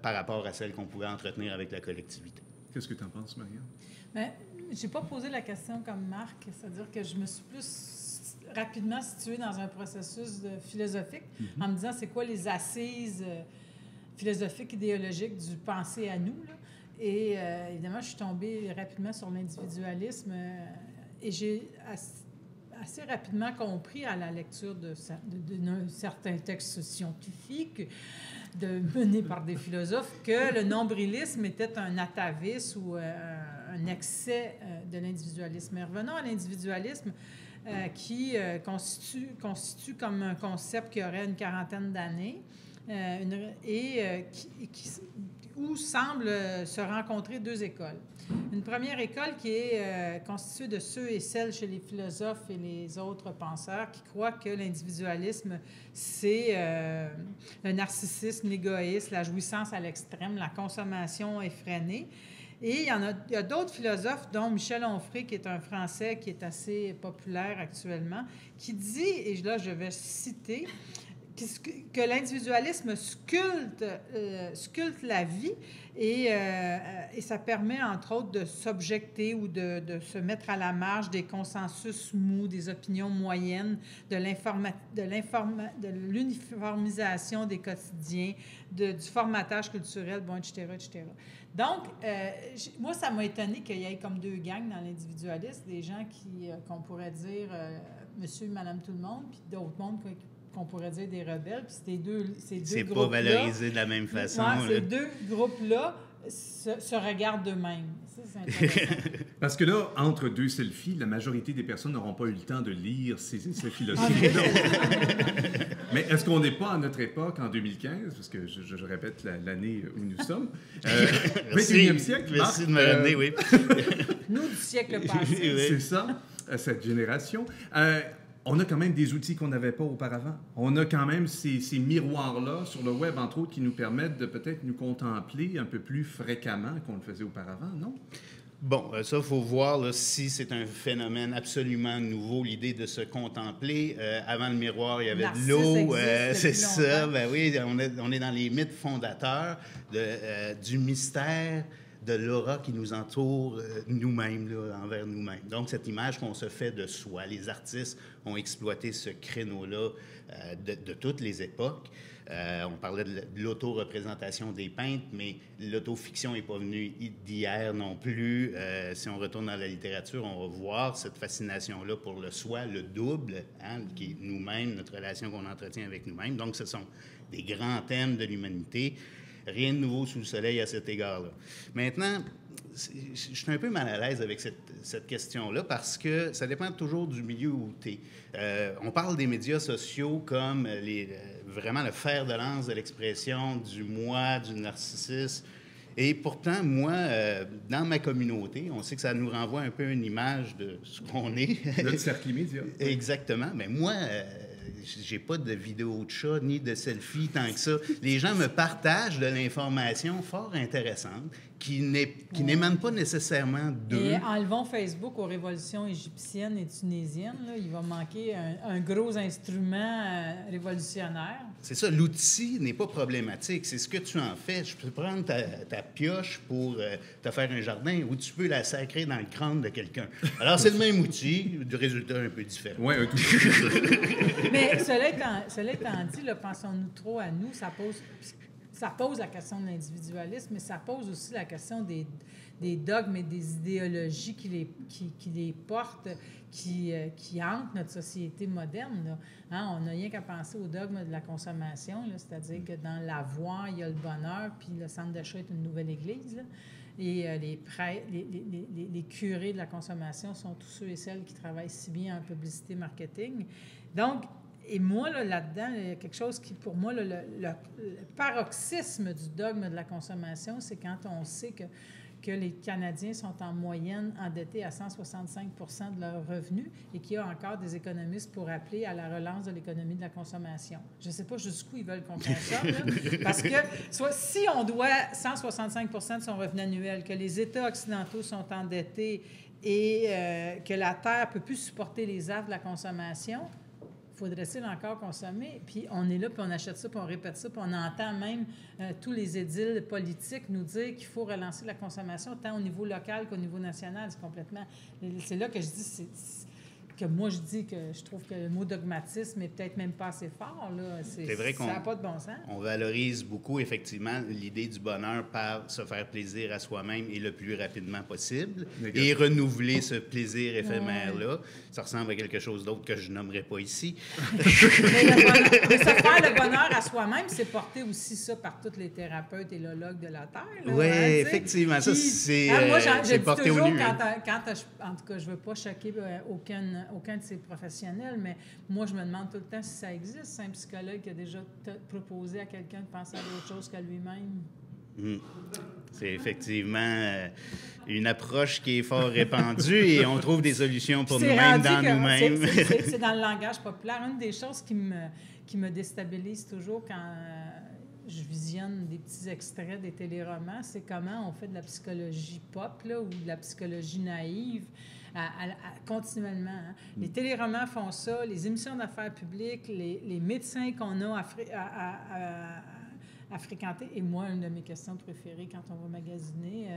par rapport à celle qu'on pouvait entretenir avec la collectivité. Qu'est-ce que tu en penses, Marianne? Bien, je n'ai pas posé la question comme Marc, c'est-à-dire que je me suis plus rapidement située dans un processus philosophique en me disant c'est quoi les assises philosophiques, idéologiques du penser à nous. Là. Et évidemment, je suis tombée rapidement sur l'individualisme et j'ai... assez rapidement compris à la lecture de certains textes scientifiques menés par des philosophes que le nombrilisme était un atavisme ou un excès de l'individualisme. Mais revenons à l'individualisme qui constitue comme un concept qui aurait une quarantaine d'années où semblent se rencontrer deux écoles. Une première école qui est constituée de ceux et celles chez les philosophes et les autres penseurs qui croient que l'individualisme, c'est le narcissisme, l'égoïsme, la jouissance à l'extrême, la consommation effrénée. Et il y a d'autres philosophes, dont Michel Onfray, qui est un Français qui est assez populaire actuellement, qui dit, et là je vais citer, que l'individualisme sculpte la vie et ça permet, entre autres, de s'objecter ou de se mettre à la marge des consensus mous, des opinions moyennes, de l'uniformisation des quotidiens, du formatage culturel, bon, etc., etc. Donc, moi, ça m'a étonné qu'il y ait comme deux gangs dans l'individualisme, des gens qu'on pourrait dire monsieur et madame tout le monde, puis d'autres mondes qu'on pourrait dire des rebelles, puis ces deux groupes-là... C'est pas valorisé de la même façon. Ouais, ces deux groupes-là se regardent d'eux-mêmes. Ça, c'est intéressant. Parce que là, entre deux selfies, la majorité des personnes n'auront pas eu le temps de lire ces philosophies. Mais est-ce qu'on n'est pas à notre époque, en 2015, parce que je répète l'année où nous sommes, 21e siècle, merci de me ramener, oui. Nous, du siècle passé. Oui. C'est ça, cette génération. On a quand même des outils qu'on n'avait pas auparavant. On a quand même ces miroirs-là sur le web, entre autres, qui nous permettent de peut-être nous contempler un peu plus fréquemment qu'on le faisait auparavant, non? Bon, ça, il faut voir là, si c'est un phénomène absolument nouveau, l'idée de se contempler. Avant le miroir, il y avait de l'eau. C'est ça, ben oui, on est dans les mythes fondateurs du mystère, de l'aura qui nous entoure nous-mêmes, là, envers nous-mêmes. Donc, cette image qu'on se fait de soi, les artistes ont exploité ce créneau-là de toutes les époques. On parlait de l'auto-représentation des peintres, mais l'autofiction n'est pas venue d'hier non plus. Si on retourne dans la littérature, on va voir cette fascination-là pour le soi, le double, hein, qui est nous-mêmes, notre relation qu'on entretient avec nous-mêmes. Donc, ce sont des grands thèmes de l'humanité. Rien de nouveau sous le soleil à cet égard-là. Maintenant, je suis un peu mal à l'aise avec cette question-là parce que ça dépend toujours du milieu où tu es. On parle des médias sociaux comme vraiment le fer de lance de l'expression du moi, du narcissisme. Et pourtant, moi, dans ma communauté, on sait que ça nous renvoie un peu une image de ce qu'on est. Notre cercle immédiat. Exactement. Mais moi... j'ai pas de vidéo de chat ni de selfie tant que ça. Les gens me partagent de l'information fort intéressante qui n'émane pas nécessairement d'eux. Et enlevons Facebook aux révolutions égyptiennes et tunisiennes. Là, il va manquer un gros instrument révolutionnaire. C'est ça, l'outil n'est pas problématique. C'est ce que tu en fais. Je peux prendre ta pioche pour te faire un jardin ou tu peux la sacrer dans le crâne de quelqu'un. Alors, c'est le même outil, du résultat un peu différent. Oui, un tout petit. Mais cela étant dit, là, pensons-nous trop à nous, ça pose la question de l'individualisme, mais ça pose aussi la question des dogmes et des idéologies qui les portent, qui hantent notre société moderne. Là. Hein? On n'a rien qu'à penser au dogme de la consommation, là, c'est-à-dire que dans l'avoir, il y a le bonheur, puis le centre d'achat est une nouvelle église. Là. Et les curés de la consommation sont tous ceux et celles qui travaillent si bien en publicité marketing. Donc, et moi, là-dedans, il y a quelque chose qui, pour moi, le paroxysme du dogme de la consommation, c'est quand on sait que les Canadiens sont en moyenne endettés à 165 % de leurs revenus et qu'il y a encore des économistes pour appeler à la relance de l'économie de la consommation. Je ne sais pas jusqu'où ils veulent qu'on consomme, là, parce que si on doit 165 % de son revenu annuel, que les États occidentaux sont endettés et que la Terre ne peut plus supporter les affres de la consommation, faudrait-il encore consommer? Puis on est là, puis on achète ça, puis on répète ça, puis on entend même tous les édiles politiques nous dire qu'il faut relancer la consommation, tant au niveau local qu'au niveau national. C'est là que je dis que moi, je dis que je trouve que le mot dogmatisme est peut-être même pas assez fort. Là. C'est vrai ça n'a pas de bon sens. On valorise beaucoup, effectivement, l'idée du bonheur par se faire plaisir à soi-même et le plus rapidement possible et renouveler ce plaisir éphémère-là. Ça ressemble à quelque chose d'autre que je nommerai pas ici. Mais se faire le bonheur à soi-même, c'est porter aussi ça par tous les thérapeutes et lologues de la Terre. Oui, effectivement. Ça, c'est porté au nu. En tout cas, je ne veux pas choquer aucun de ces professionnels, mais moi, je me demande tout le temps si ça existe. C'est un psychologue qui a déjà proposé à quelqu'un de penser à d'autres choses qu'à lui-même. C'est effectivement une approche qui est fort répandue et on trouve des solutions pour nous-mêmes dans nous-mêmes. C'est dans le langage populaire. Une des choses qui me déstabilise toujours quand je visionne des petits extraits des téléromans, c'est comment on fait de la psychologie pop là, ou de la psychologie naïve continuellement. Hein. Les téléromans font ça, les émissions d'affaires publiques, les médecins qu'on a à fréquenter. Et moi, une de mes questions préférées quand on va magasiner,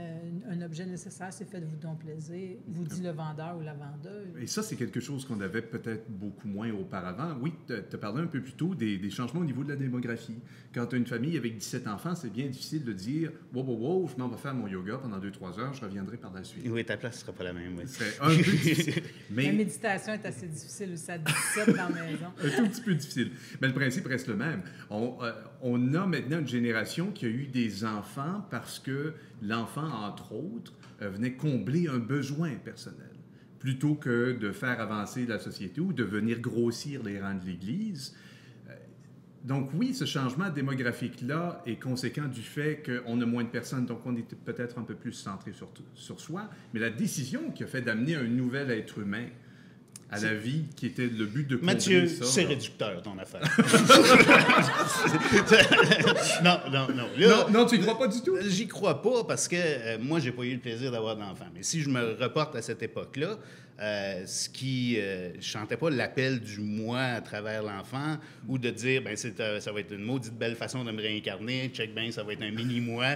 un objet nécessaire, c'est faites-vous donc plaisir, vous dit le vendeur ou la vendeuse. Et ça, c'est quelque chose qu'on avait peut-être beaucoup moins auparavant. Oui, tu as parlé un peu plus tôt des changements au niveau de la démographie. Quand tu as une famille avec 17 enfants, c'est bien difficile de dire « Wow, je m'en vais faire mon yoga pendant 2-3 heures, je reviendrai par la suite. » Oui, ta place ne sera pas la même. Oui. C'est un peu difficile. Mais... La méditation est assez difficile aussi à 17 dans la maison. Un tout petit peu difficile. Mais le principe reste le même. On a maintenant une génération qui a eu des enfants parce que l'enfant, entre autres, venait combler un besoin personnel, plutôt que de faire avancer la société ou de venir grossir les rangs de l'Église. Donc oui, ce changement démographique-là est conséquent du fait qu'on a moins de personnes, donc on est peut-être un peu plus centré sur soi, mais la décision qui a fait d'amener un nouvel être humain à la vie, qui était le but de combler Mathieu, ça. c'est réducteur, ton affaire. Non, tu n'y crois pas du tout? J'y crois pas parce que moi, j'ai pas eu le plaisir d'avoir d'enfant. Mais si je me reporte à cette époque-là, je chantais pas l'appel du moi à travers l'enfant ou de dire, ben ça va être une maudite belle façon de me réincarner, check bien, ça va être un mini-moi,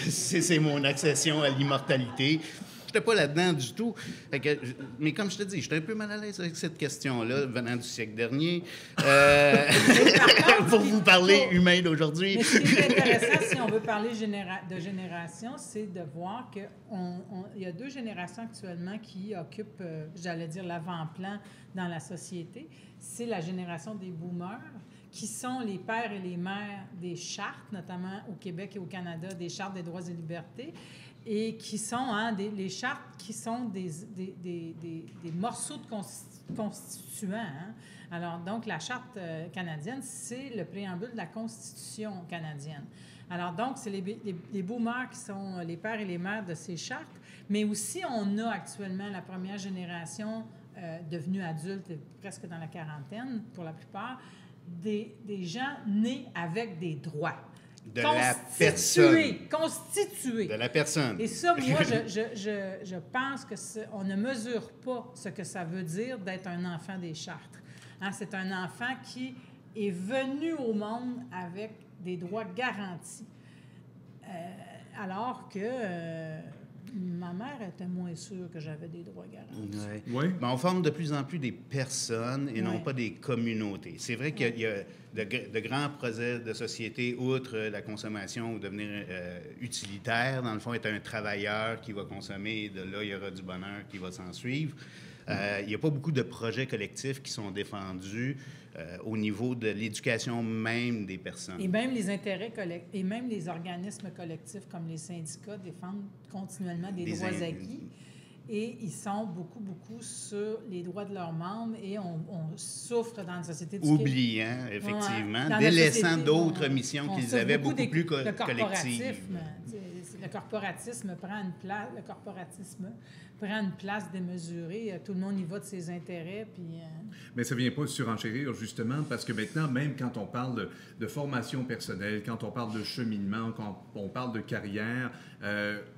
c'est mon accession à l'immortalité. Je n'étais pas là-dedans du tout. Mais comme je te dis, j'étais un peu mal à l'aise avec cette question-là, venant du siècle dernier. Pour vous parler humain d'aujourd'hui. Mais ce qui est intéressant, si on veut parler de génération, c'est de voir qu'il y a 2 générations actuellement qui occupent, j'allais dire, l'avant-plan dans la société. C'est la génération des boomers, qui sont les pères et les mères des chartes, notamment au Québec et au Canada, des chartes des droits et libertés, et qui sont les chartes qui sont des morceaux de constituants. Hein. Alors, donc, la charte canadienne, c'est le préambule de la Constitution canadienne. Alors, donc, c'est les boomers qui sont les pères et les mères de ces chartes, mais aussi, on a actuellement la première génération devenue adulte, presque dans la quarantaine, pour la plupart, des gens nés avec des droits. De la personne. Constitués. De la personne. Et ça, moi, je pense qu'on ne mesure pas ce que ça veut dire d'être un enfant des Chartres. Hein, c'est un enfant qui est venu au monde avec des droits garantis. Alors que ma mère était moins sûre que j'avais des droits garantis. Oui. Mais on forme de plus en plus des personnes et non pas des communautés. C'est vrai qu'il y a de grands projets de société, outre la consommation ou devenir utilitaire, dans le fond, être un travailleur qui va consommer, et de là, il y aura du bonheur qui va s'en suivre. Il n'y a pas beaucoup de projets collectifs qui sont défendus au niveau de l'éducation même des personnes. Et même les intérêts collectifs, et même les organismes collectifs comme les syndicats défendent continuellement des droits acquis. Et ils sont beaucoup sur les droits de leurs membres et on souffre dans la société du oubliant, effectivement, délaissant d'autres missions qu'ils avaient beaucoup plus collectives. Le corporatisme prend une place démesurée. Tout le monde y va de ses intérêts. Puis, Mais ça ne vient pas surenchérir, justement, parce que maintenant, même quand on parle de formation personnelle, quand on parle de cheminement, quand on parle de carrière,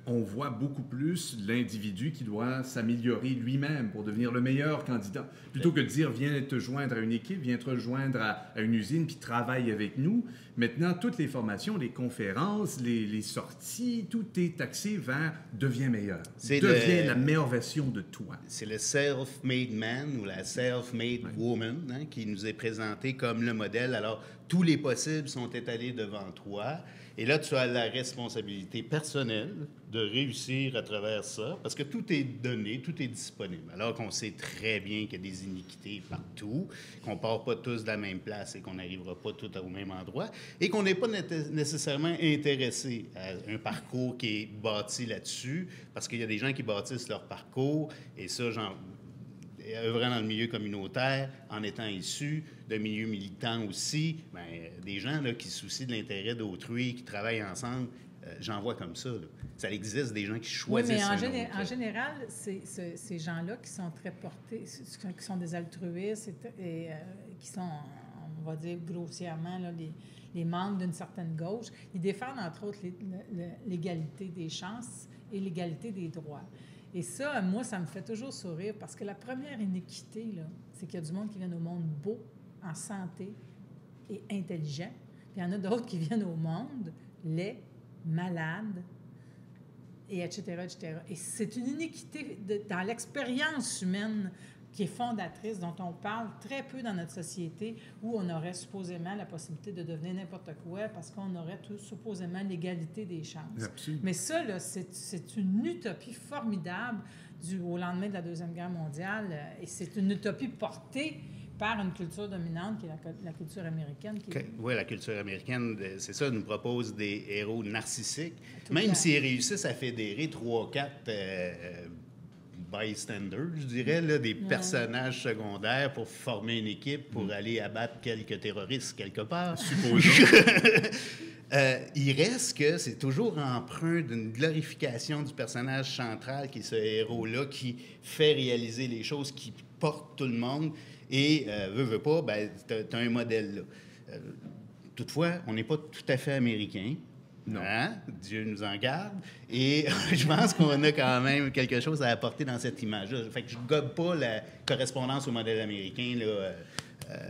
on voit beaucoup plus l'individu qui doit s'améliorer lui-même pour devenir le meilleur candidat. Plutôt que de dire « viens te joindre à une équipe, viens te rejoindre à une usine, puis travaille avec nous ». Maintenant, toutes les formations, les conférences, les sorties, tout est axé vers deviens meilleur, C'est deviens la meilleure version de toi. C'est le self-made man ou la self-made woman hein, qui nous est présenté comme le modèle. Alors, tous les possibles sont étalés devant toi. Et là, tu as la responsabilité personnelle de réussir à travers ça, parce que tout est donné, tout est disponible. Alors qu'on sait très bien qu'il y a des iniquités partout, qu'on ne part pas tous de la même place et qu'on n'arrivera pas tous au même endroit, et qu'on n'est pas nécessairement intéressé à un parcours qui est bâti là-dessus, parce qu'il y a des gens qui bâtissent leur parcours, et ça, œuvrant dans le milieu communautaire, en étant issu de milieux militants aussi, bien, des gens là, qui se soucient de l'intérêt d'autrui, qui travaillent ensemble, j'en vois comme ça. Là. Ça existe des gens qui choisissent. Oui, mais en général, ces gens-là qui sont très portés, qui sont des altruistes et qui sont, on va dire grossièrement, là, les membres d'une certaine gauche, ils défendent entre autres l'égalité des chances et l'égalité des droits. Et ça, moi, ça me fait toujours sourire parce que la première iniquité, là, c'est qu'il y a du monde qui vient au monde beau, en santé et intelligent. Puis il y en a d'autres qui viennent au monde laid, malades, et etc., etc. Et c'est une iniquité dans l'expérience humaine qui est fondatrice, dont on parle très peu dans notre société, où on aurait supposément la possibilité de devenir n'importe quoi parce qu'on aurait supposément l'égalité des chances. Absolument. Mais ça, là, c'est une utopie formidable au lendemain de la Deuxième Guerre mondiale, et c'est une utopie portée par une culture dominante qui est la culture américaine. Oui, la culture américaine, c'est ça, nous propose des héros narcissiques. Tout Même clair. s'ils réussissent à fédérer 3-4 bystanders, je dirais, là, des personnages secondaires pour former une équipe, pour aller abattre quelques terroristes quelque part. Supposons. Il reste que c'est toujours empreint d'une glorification du personnage central qui est ce héros-là, qui fait réaliser les choses, qui porte tout le monde. Et, veut pas, ben, t'as un modèle là. Toutefois, on n'est pas tout à fait américain. Non. Hein? Dieu nous en garde. Et je pense qu'on a quand même quelque chose à apporter dans cette image-là. Fait que je ne gobe pas la correspondance au modèle américain, là.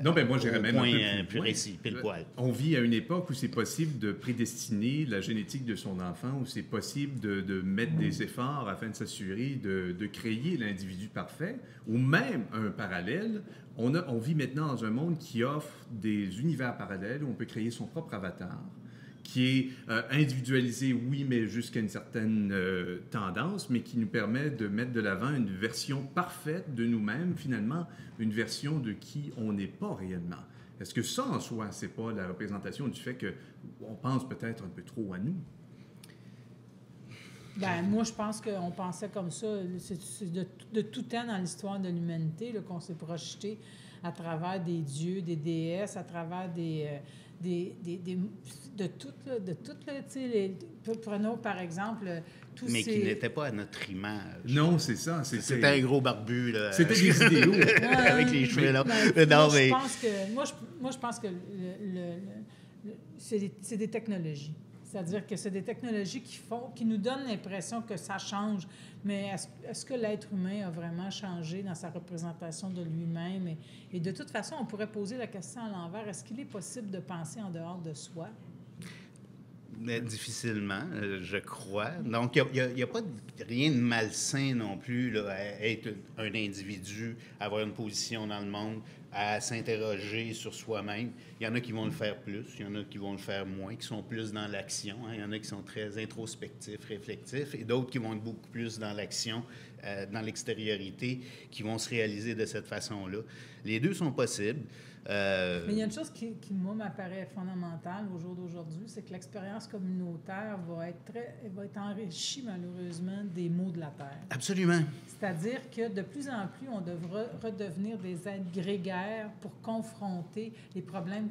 Non, ben moi, j'irais même un peu plus récit, pile poil. On vit à une époque où c'est possible de prédestiner la génétique de son enfant, où c'est possible de mettre des efforts afin de s'assurer de créer l'individu parfait, ou même un parallèle. On vit maintenant dans un monde qui offre des univers parallèles où on peut créer son propre avatar, qui est individualisé, oui, mais jusqu'à une certaine tendance, mais qui nous permet de mettre de l'avant une version parfaite de nous-mêmes, finalement, une version de qui on n'est pas réellement. Est-ce que ça, en soi, c'est pas la représentation du fait qu'on pense peut-être un peu trop à nous? Bien, moi, je pense qu'on pensait comme ça. C'est de tout temps dans l'histoire de l'humanité là, qu'on s'est projeté à travers des dieux, des déesses, à travers de tout, tu sais, prenons par exemple tous Mais ces... qui n'était pas à notre image. Non, c'est ça. C'était un gros barbu, là. C'était des idéaux. Avec les cheveux là. Moi, je pense que c'est des technologies. C'est-à-dire que c'est des technologies qui nous donnent l'impression que ça change. Mais est-ce que l'être humain a vraiment changé dans sa représentation de lui-même? Et de toute façon, on pourrait poser la question à l'envers. Est-ce qu'il est possible de penser en dehors de soi? Mais difficilement, je crois. Donc, il n'y a pas rien de malsain non plus là, à être un individu, à avoir une position dans le monde, à s'interroger sur soi-même. Il y en a qui vont le faire plus, il y en a qui vont le faire moins, qui sont plus dans l'action. Hein. Il y en a qui sont très introspectifs, réflexifs, et d'autres qui vont être beaucoup plus dans l'action, dans l'extériorité, qui vont se réaliser de cette façon-là. Les deux sont possibles. Mais il y a une chose qui moi, m'apparaît fondamentale au jour d'aujourd'hui, c'est que l'expérience communautaire va être enrichie, malheureusement, des maux de la Terre. Absolument. C'est-à-dire que de plus en plus, on devra redevenir des êtres grégaires pour confronter les problèmes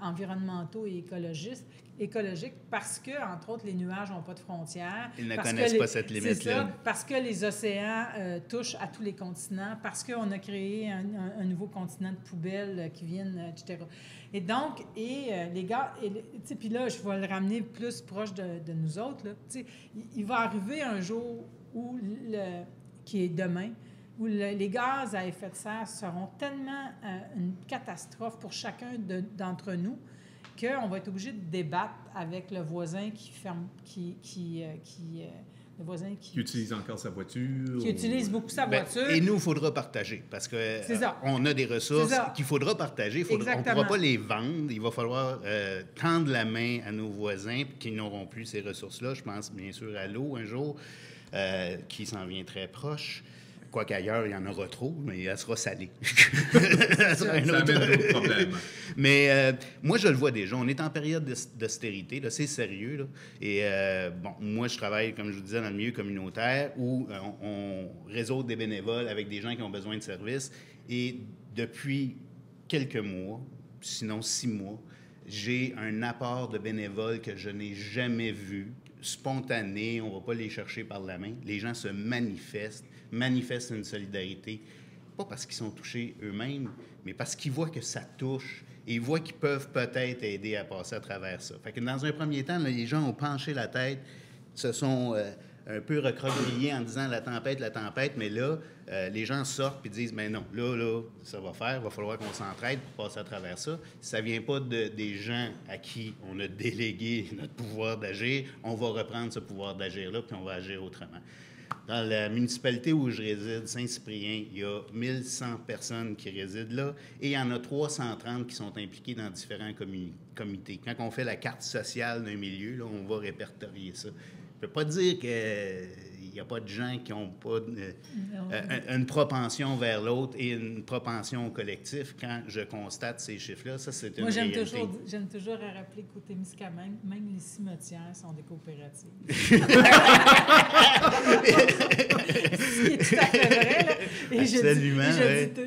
environnementaux et écologiques parce que, entre autres, les nuages n'ont pas de frontières. Ils ne connaissent pas cette limite-là. C'est ça, parce que les océans touchent à tous les continents, parce qu'on a créé un nouveau continent de poubelles qui viennent, etc. Et donc, les gars, puis là, je vais le ramener plus proche de nous autres, là, il va arriver un jour où qui est demain, où les gaz à effet de serre seront tellement une catastrophe pour chacun d'entre nous qu'on va être obligé de débattre avec le voisin le voisin Qui utilise encore sa voiture. qui utilise beaucoup sa voiture. Et nous, il faudra partager parce qu'on a des ressources qu'il faudra partager. On ne pourra pas les vendre. Il va falloir tendre la main à nos voisins qui n'auront plus ces ressources-là. Je pense bien sûr à l'eau un jour, qui s'en vient très proche. Quoi qu'ailleurs, il y en aura trop, mais elle sera salée. Ça sera un autre problème. Mais moi, je le vois déjà. On est en période d'austérité. Là, c'est sérieux. Là. Et moi, je travaille, comme je vous disais, dans le milieu communautaire où on réseaute des bénévoles avec des gens qui ont besoin de services. Et depuis quelques mois, sinon 6 mois, j'ai un apport de bénévoles que je n'ai jamais vu, spontané. On ne va pas les chercher par la main. Les gens se manifestent une solidarité, pas parce qu'ils sont touchés eux-mêmes, mais parce qu'ils voient que ça touche et ils voient qu'ils peuvent peut-être aider à passer à travers ça. Fait que dans un premier temps, là, les gens ont penché la tête, se sont un peu recroquevillés en disant la tempête, mais là, les gens sortent et disent, mais non, là, ça va faire, il va falloir qu'on s'entraide pour passer à travers ça. Si ça ne vient pas des gens à qui on a délégué notre pouvoir d'agir, on va reprendre ce pouvoir d'agir-là puis on va agir autrement. Dans la municipalité où je réside, Saint-Cyprien, il y a 1100 personnes qui résident là et il y en a 330 qui sont impliquées dans différents comités. Quand on fait la carte sociale d'un milieu, là, on va répertorier ça. Je ne peux pas dire qu'il n'y a pas de gens qui n'ont pas une propension vers l'autre et une propension au collectif. Quand je constate ces chiffres-là, ça, c'est une réalité. Moi, j'aime toujours à rappeler qu'au Témiscamingue, même les cimetières sont des coopératives. Ce qui est tout à fait vrai. Là. Et absolument,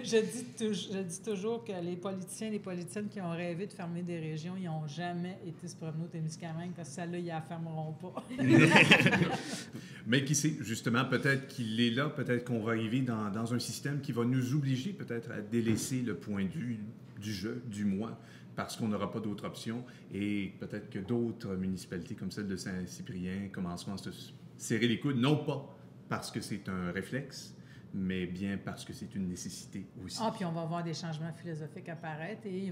je dis toujours que les politiciens et les politiciennes qui ont rêvé de fermer des régions, ils n'ont jamais été se promener au Témiscamingue parce que celles-là, ils ne la fermeront pas. Mais qui sait, justement, peut-être qu'il est là, peut-être qu'on va arriver dans un système qui va nous obliger peut-être à délaisser le point de vue du je, du moi, parce qu'on n'aura pas d'autre option. Et peut-être que d'autres municipalités comme celle de Saint-Cyprien commenceront à se serrer les coudes, non pas parce que c'est un réflexe, mais bien parce que c'est une nécessité aussi. Ah, puis on va voir des changements philosophiques apparaître et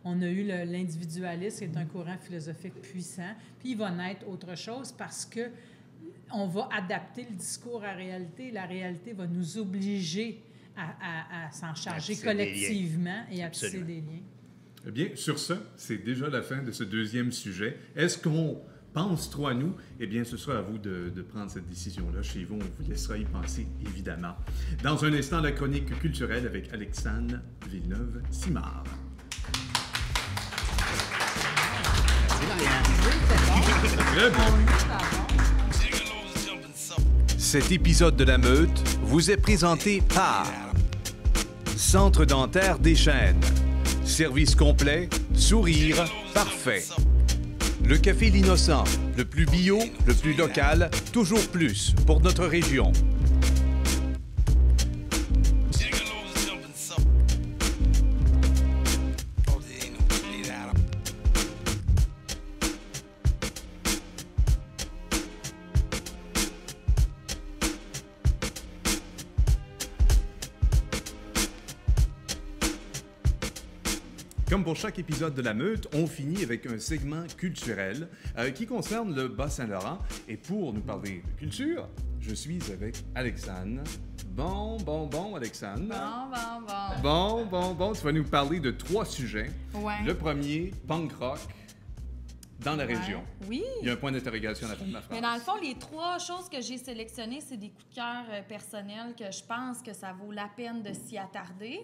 on a eu l'individualisme, qui est un courant philosophique puissant, puis il va naître autre chose parce que on va adapter le discours à la réalité. La réalité va nous obliger à s'en charger collectivement et à tisser des liens. Eh bien, sur ce, c'est déjà la fin de ce deuxième sujet. Est-ce qu'on pense trop à nous? Eh bien, ce sera à vous de prendre cette décision-là. Chez vous, on vous laissera y penser, évidemment. Dans un instant, la chronique culturelle avec Alexandre Villeneuve-Simard. Très bien. Cet épisode de La Meute vous est présenté par Centre dentaire des Chênes. Service complet, sourire parfait. Le Café L'Innocent, le plus bio, le plus local, toujours plus pour notre région. Comme pour chaque épisode de La Meute, on finit avec un segment culturel qui concerne le Bas-Saint-Laurent. Et pour nous parler de culture, je suis avec Alexandre. Bon, Alexandre. Bon. Tu vas nous parler de 3 sujets. Ouais. Le premier, punk rock dans la région. Oui. Il y a un point d'interrogation à la fin de ma phrase. Mais dans le fond, les 3 choses que j'ai sélectionnées, c'est des coups de cœur personnels que je pense que ça vaut la peine de s'y attarder.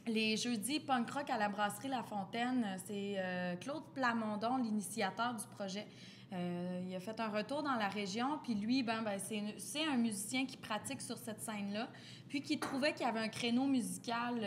Les jeudis punk rock à la brasserie La Fontaine, c'est Claude Plamondon, l'initiateur du projet. Il a fait un retour dans la région, puis lui, c'est un musicien qui pratique sur cette scène-là, puis qui trouvait qu'il y avait un créneau musical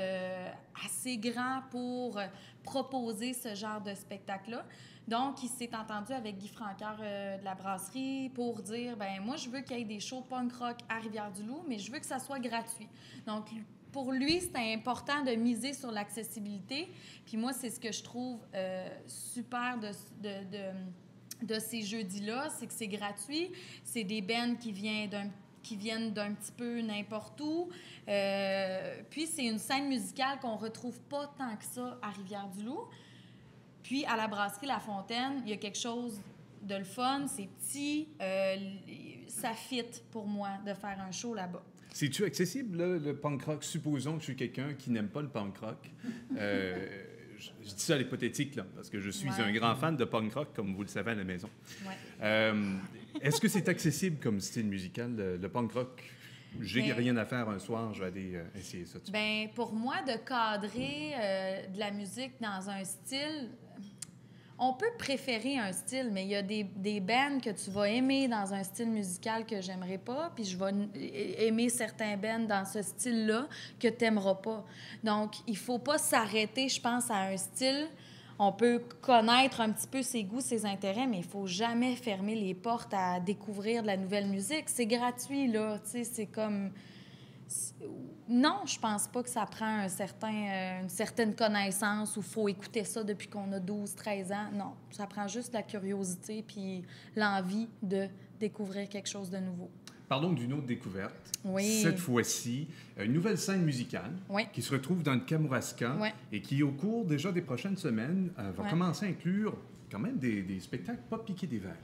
assez grand pour proposer ce genre de spectacle-là. Donc, il s'est entendu avec Guy Francoeur de la brasserie pour dire, moi, je veux qu'il y ait des shows punk rock à Rivière-du-Loup, mais je veux que ça soit gratuit. Donc, pour lui, c'était important de miser sur l'accessibilité. Puis moi, c'est ce que je trouve super de ces jeudis-là, c'est que c'est gratuit. C'est des bands qui viennent d'un petit peu n'importe où. Puis c'est une scène musicale qu'on retrouve pas tant que ça à Rivière-du-Loup. Puis, à la brasserie La Fontaine, il y a quelque chose de le fun, c'est petit, ça fit pour moi de faire un show là-bas. C'est-tu accessible, là, le punk rock? Supposons que je suis quelqu'un qui n'aime pas le punk rock. Je dis ça à l'hypothétique, là, parce que je suis un grand fan de punk rock, comme vous le savez à la maison. Ouais. Est-ce que c'est accessible comme style musical, le punk rock? J'ai Mais, rien à faire un soir, je vais aller essayer ça. Ben, pour moi, de cadrer de la musique dans un style, on peut préférer un style, mais il y a des bands que tu vas aimer dans un style musical que j'aimerais pas, puis je vais aimer certains bands dans ce style-là que tu n'aimeras pas. Donc, il faut pas s'arrêter, je pense, à un style. On peut connaître un petit peu ses goûts, ses intérêts, mais il faut jamais fermer les portes à découvrir de la nouvelle musique. C'est gratuit, là, tu sais, c'est comme... Non, je pense pas que ça prend une certaine connaissance ou faut écouter ça depuis qu'on a 12, 13 ans. Non, ça prend juste la curiosité puis l'envie de découvrir quelque chose de nouveau. Parlons d'une autre découverte. Oui. Cette fois-ci, une nouvelle scène musicale qui se retrouve dans le Kamouraska et qui, au cours déjà des prochaines semaines, va commencer à inclure quand même des spectacles pas piqués des verres.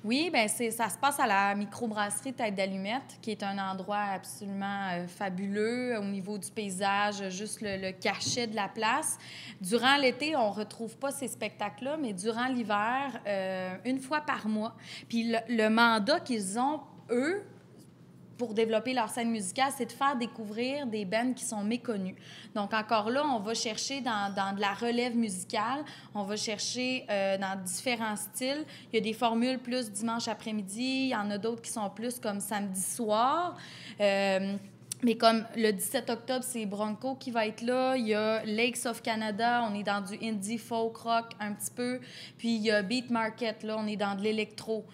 Oui, bien, ça se passe à la microbrasserie Tête d'Allumette, qui est un endroit absolument fabuleux au niveau du paysage, juste le cachet de la place. Durant l'été, on ne retrouve pas ces spectacles-là, mais durant l'hiver, une fois par mois. Puis le mandat qu'ils ont, eux, pour développer leur scène musicale, c'est de faire découvrir des bands qui sont méconnus. Donc, encore là, on va chercher dans de la relève musicale, on va chercher dans différents styles. Il y a des formules plus dimanche après-midi, il y en a d'autres qui sont plus comme samedi soir. Mais comme le 17 octobre, c'est Bronco qui va être là. Il y a Lakes of Canada, on est dans du indie folk rock un petit peu. Puis il y a Beat Market, là, on est dans de l'électro.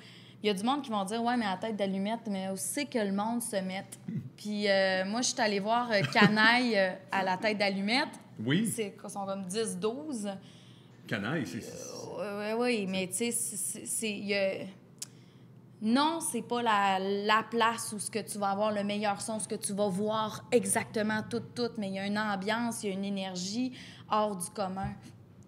Il y a du monde qui vont dire « Ouais, mais à Tête d'Allumette, mais où c'est que le monde se mette? » Puis moi, je suis allée voir Canaille à la Tête d'Allumette. Oui. C'est sont comme 10-12. Canaille, c'est... Oui, mais tu sais, non, c'est pas la place où ce que tu vas avoir le meilleur son, ce que tu vas voir exactement tout, mais il y a une ambiance, il y a une énergie hors du commun.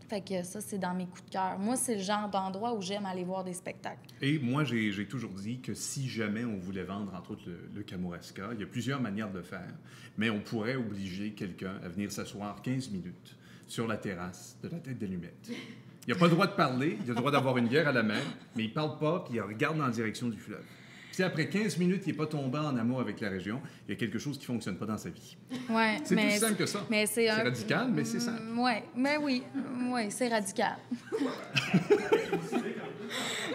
Fait que ça, c'est dans mes coups de cœur. Moi, c'est le genre d'endroit où j'aime aller voir des spectacles. Et moi, j'ai toujours dit que si jamais on voulait vendre, entre autres, le Kamouraska, il y a plusieurs manières de le faire, mais on pourrait obliger quelqu'un à venir s'asseoir 15 minutes sur la terrasse de la Tête d'Allumette. Il n'a pas le droit de parler, il a le droit d'avoir une bière à la main, mais il ne parle pas, puis il regarde dans la direction du fleuve. Si après 15 minutes, il n'est pas tombé en amour avec la région, il y a quelque chose qui ne fonctionne pas dans sa vie. Ouais, c'est aussi simple que ça. C'est radical, mais c'est simple. Oui, c'est radical.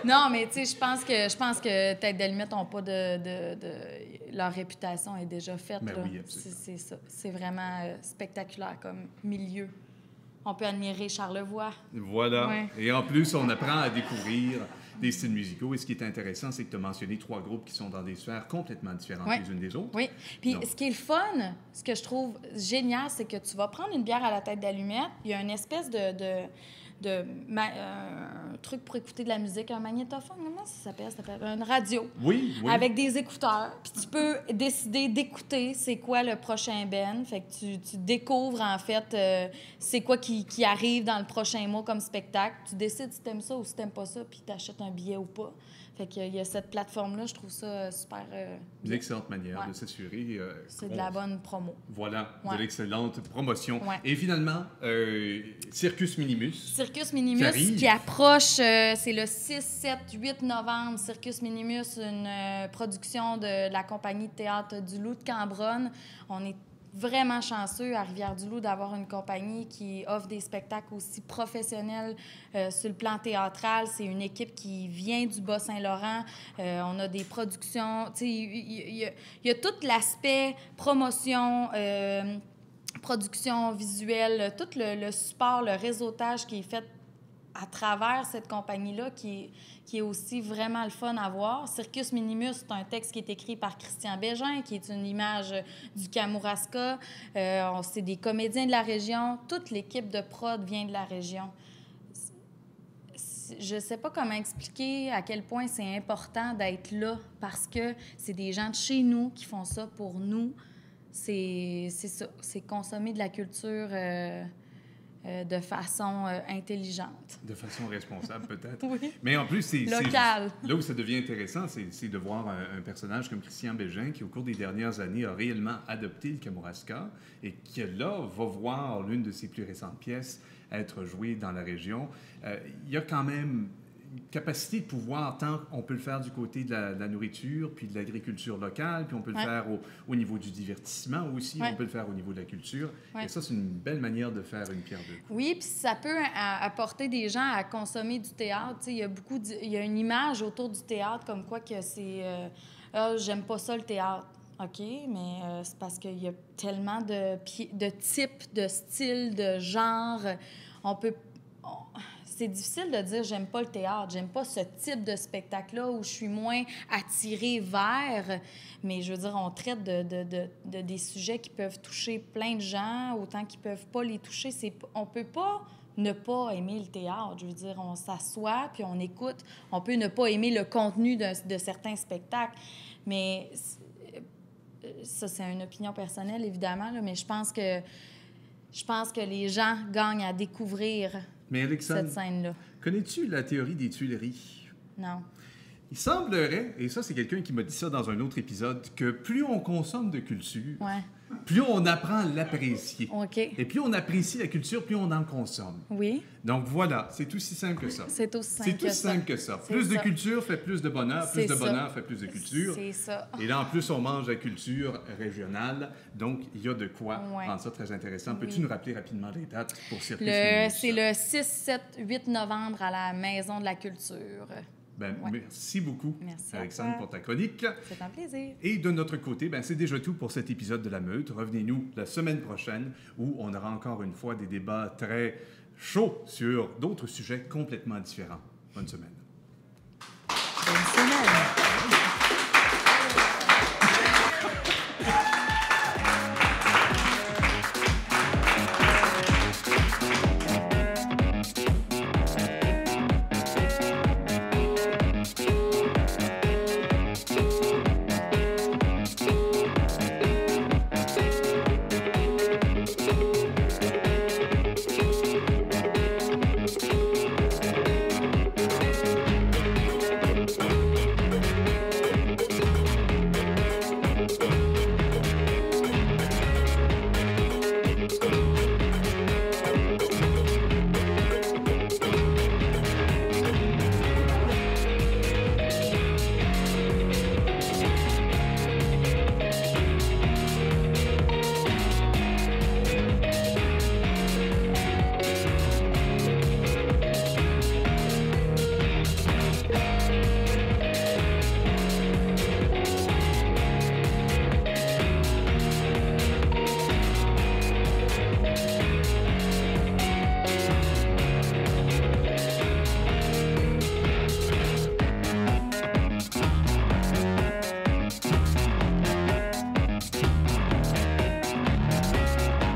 Non, mais tu sais, je pense que Tête d'Allumette n'ont pas leur réputation est déjà faite. Ben là. Oui, c'est ça. C'est vraiment spectaculaire comme milieu. On peut admirer Charlevoix. Voilà. Ouais. Et en plus, on apprend à découvrir des styles musicaux. Et ce qui est intéressant, c'est que tu as mentionné 3 groupes qui sont dans des sphères complètement différentes les unes des autres. Oui. Puis ce qui est le fun, ce que je trouve génial, c'est que tu vas prendre une bière à la Tête d'Allumette. Il y a une espèce un truc pour écouter de la musique, un magnétophone, comment ça s'appelle? Ça s'appelle une radio. Oui. Avec des écouteurs. Puis tu peux décider d'écouter c'est quoi le prochain band. Fait que tu découvres, en fait, c'est quoi qui arrive dans le prochain mois comme spectacle. Tu décides si t'aimes ça ou si t'aimes pas ça, puis t'achètes un billet ou pas. Fait qu'il y a cette plateforme-là, je trouve ça super... Une excellente manière de s'assurer... c'est de la bonne promo. Voilà, de l'excellente promotion. Ouais. Et finalement, Circus Minimus. Circus Minimus qui approche, c'est le 6, 7, 8 novembre. Circus Minimus, une production de la compagnie de théâtre du Loup de Cambronne. On est vraiment chanceux à Rivière-du-Loup d'avoir une compagnie qui offre des spectacles aussi professionnels sur le plan théâtral. C'est une équipe qui vient du Bas-Saint-Laurent. On a des productions. Tu sais, il y a tout l'aspect promotion, production visuelle, tout le support, le réseautage qui est fait à travers cette compagnie-là qui est aussi vraiment le fun à voir. Circus Minimus, c'est un texte qui est écrit par Christian Bégin, qui est une image du Kamouraska. C'est des comédiens de la région. Toute l'équipe de prod vient de la région. Je ne sais pas comment expliquer à quel point c'est important d'être là parce que c'est des gens de chez nous qui font ça pour nous. C'est ça. C'est consommer de la culture... de façon intelligente. De façon responsable, peut-être. Oui. Mais en plus, c'est Local. là où ça devient intéressant, c'est de voir un personnage comme Christian Bégin qui, au cours des dernières années, a réellement adopté le Kamouraska et qui, là, va voir l'une de ses plus récentes pièces être jouée dans la région. Il y a quand même une capacité de pouvoir, tant on peut le faire du côté de la nourriture, puis de l'agriculture locale, puis on peut le faire au niveau du divertissement aussi, on peut le faire au niveau de la culture. Et ça, c'est une belle manière de faire une pierre deux coups. Oui, puis ça peut apporter des gens à consommer du théâtre. Tu sais, il y a une image autour du théâtre comme quoi que c'est j'aime pas ça le théâtre. OK, mais c'est parce qu'il y a tellement de types, de styles, de genres. C'est difficile de dire j'aime pas le théâtre, j'aime pas ce type de spectacle-là où je suis moins attirée vers, mais je veux dire, on traite de des sujets qui peuvent toucher plein de gens, autant qu'ils peuvent pas les toucher. On peut pas ne pas aimer le théâtre. Je veux dire, on s'assoit puis on écoute. On peut ne pas aimer le contenu de certains spectacles, mais ça, c'est une opinion personnelle, évidemment, là, mais je pense que les gens gagnent à découvrir Mais Alexandre, cette scène-là. Connais-tu la théorie des Tuileries? Non. Il semblerait, et ça, c'est quelqu'un qui m'a dit ça dans un autre épisode, que plus on consomme de culture, plus on apprend à l'apprécier. OK. Et plus on apprécie la culture, plus on en consomme. Oui. Donc voilà, c'est aussi simple que ça. C'est aussi simple que ça. C'est aussi simple que ça. Plus de culture fait plus de bonheur, plus de bonheur fait plus de culture. C'est ça. Et là, en plus, on mange la culture régionale. Donc, il y a de quoi rendre ça très intéressant. Peux-tu nous rappeler rapidement les dates pour circuler? C'est le 6, 7, 8 novembre à la Maison de la Culture. Merci beaucoup, Alexandre, pour ta chronique. C'est un plaisir. Et de notre côté, c'est déjà tout pour cet épisode de La Meute. Revenez-nous la semaine prochaine où on aura encore une fois des débats très chauds sur d'autres sujets complètement différents. Bonne semaine. Bonne semaine.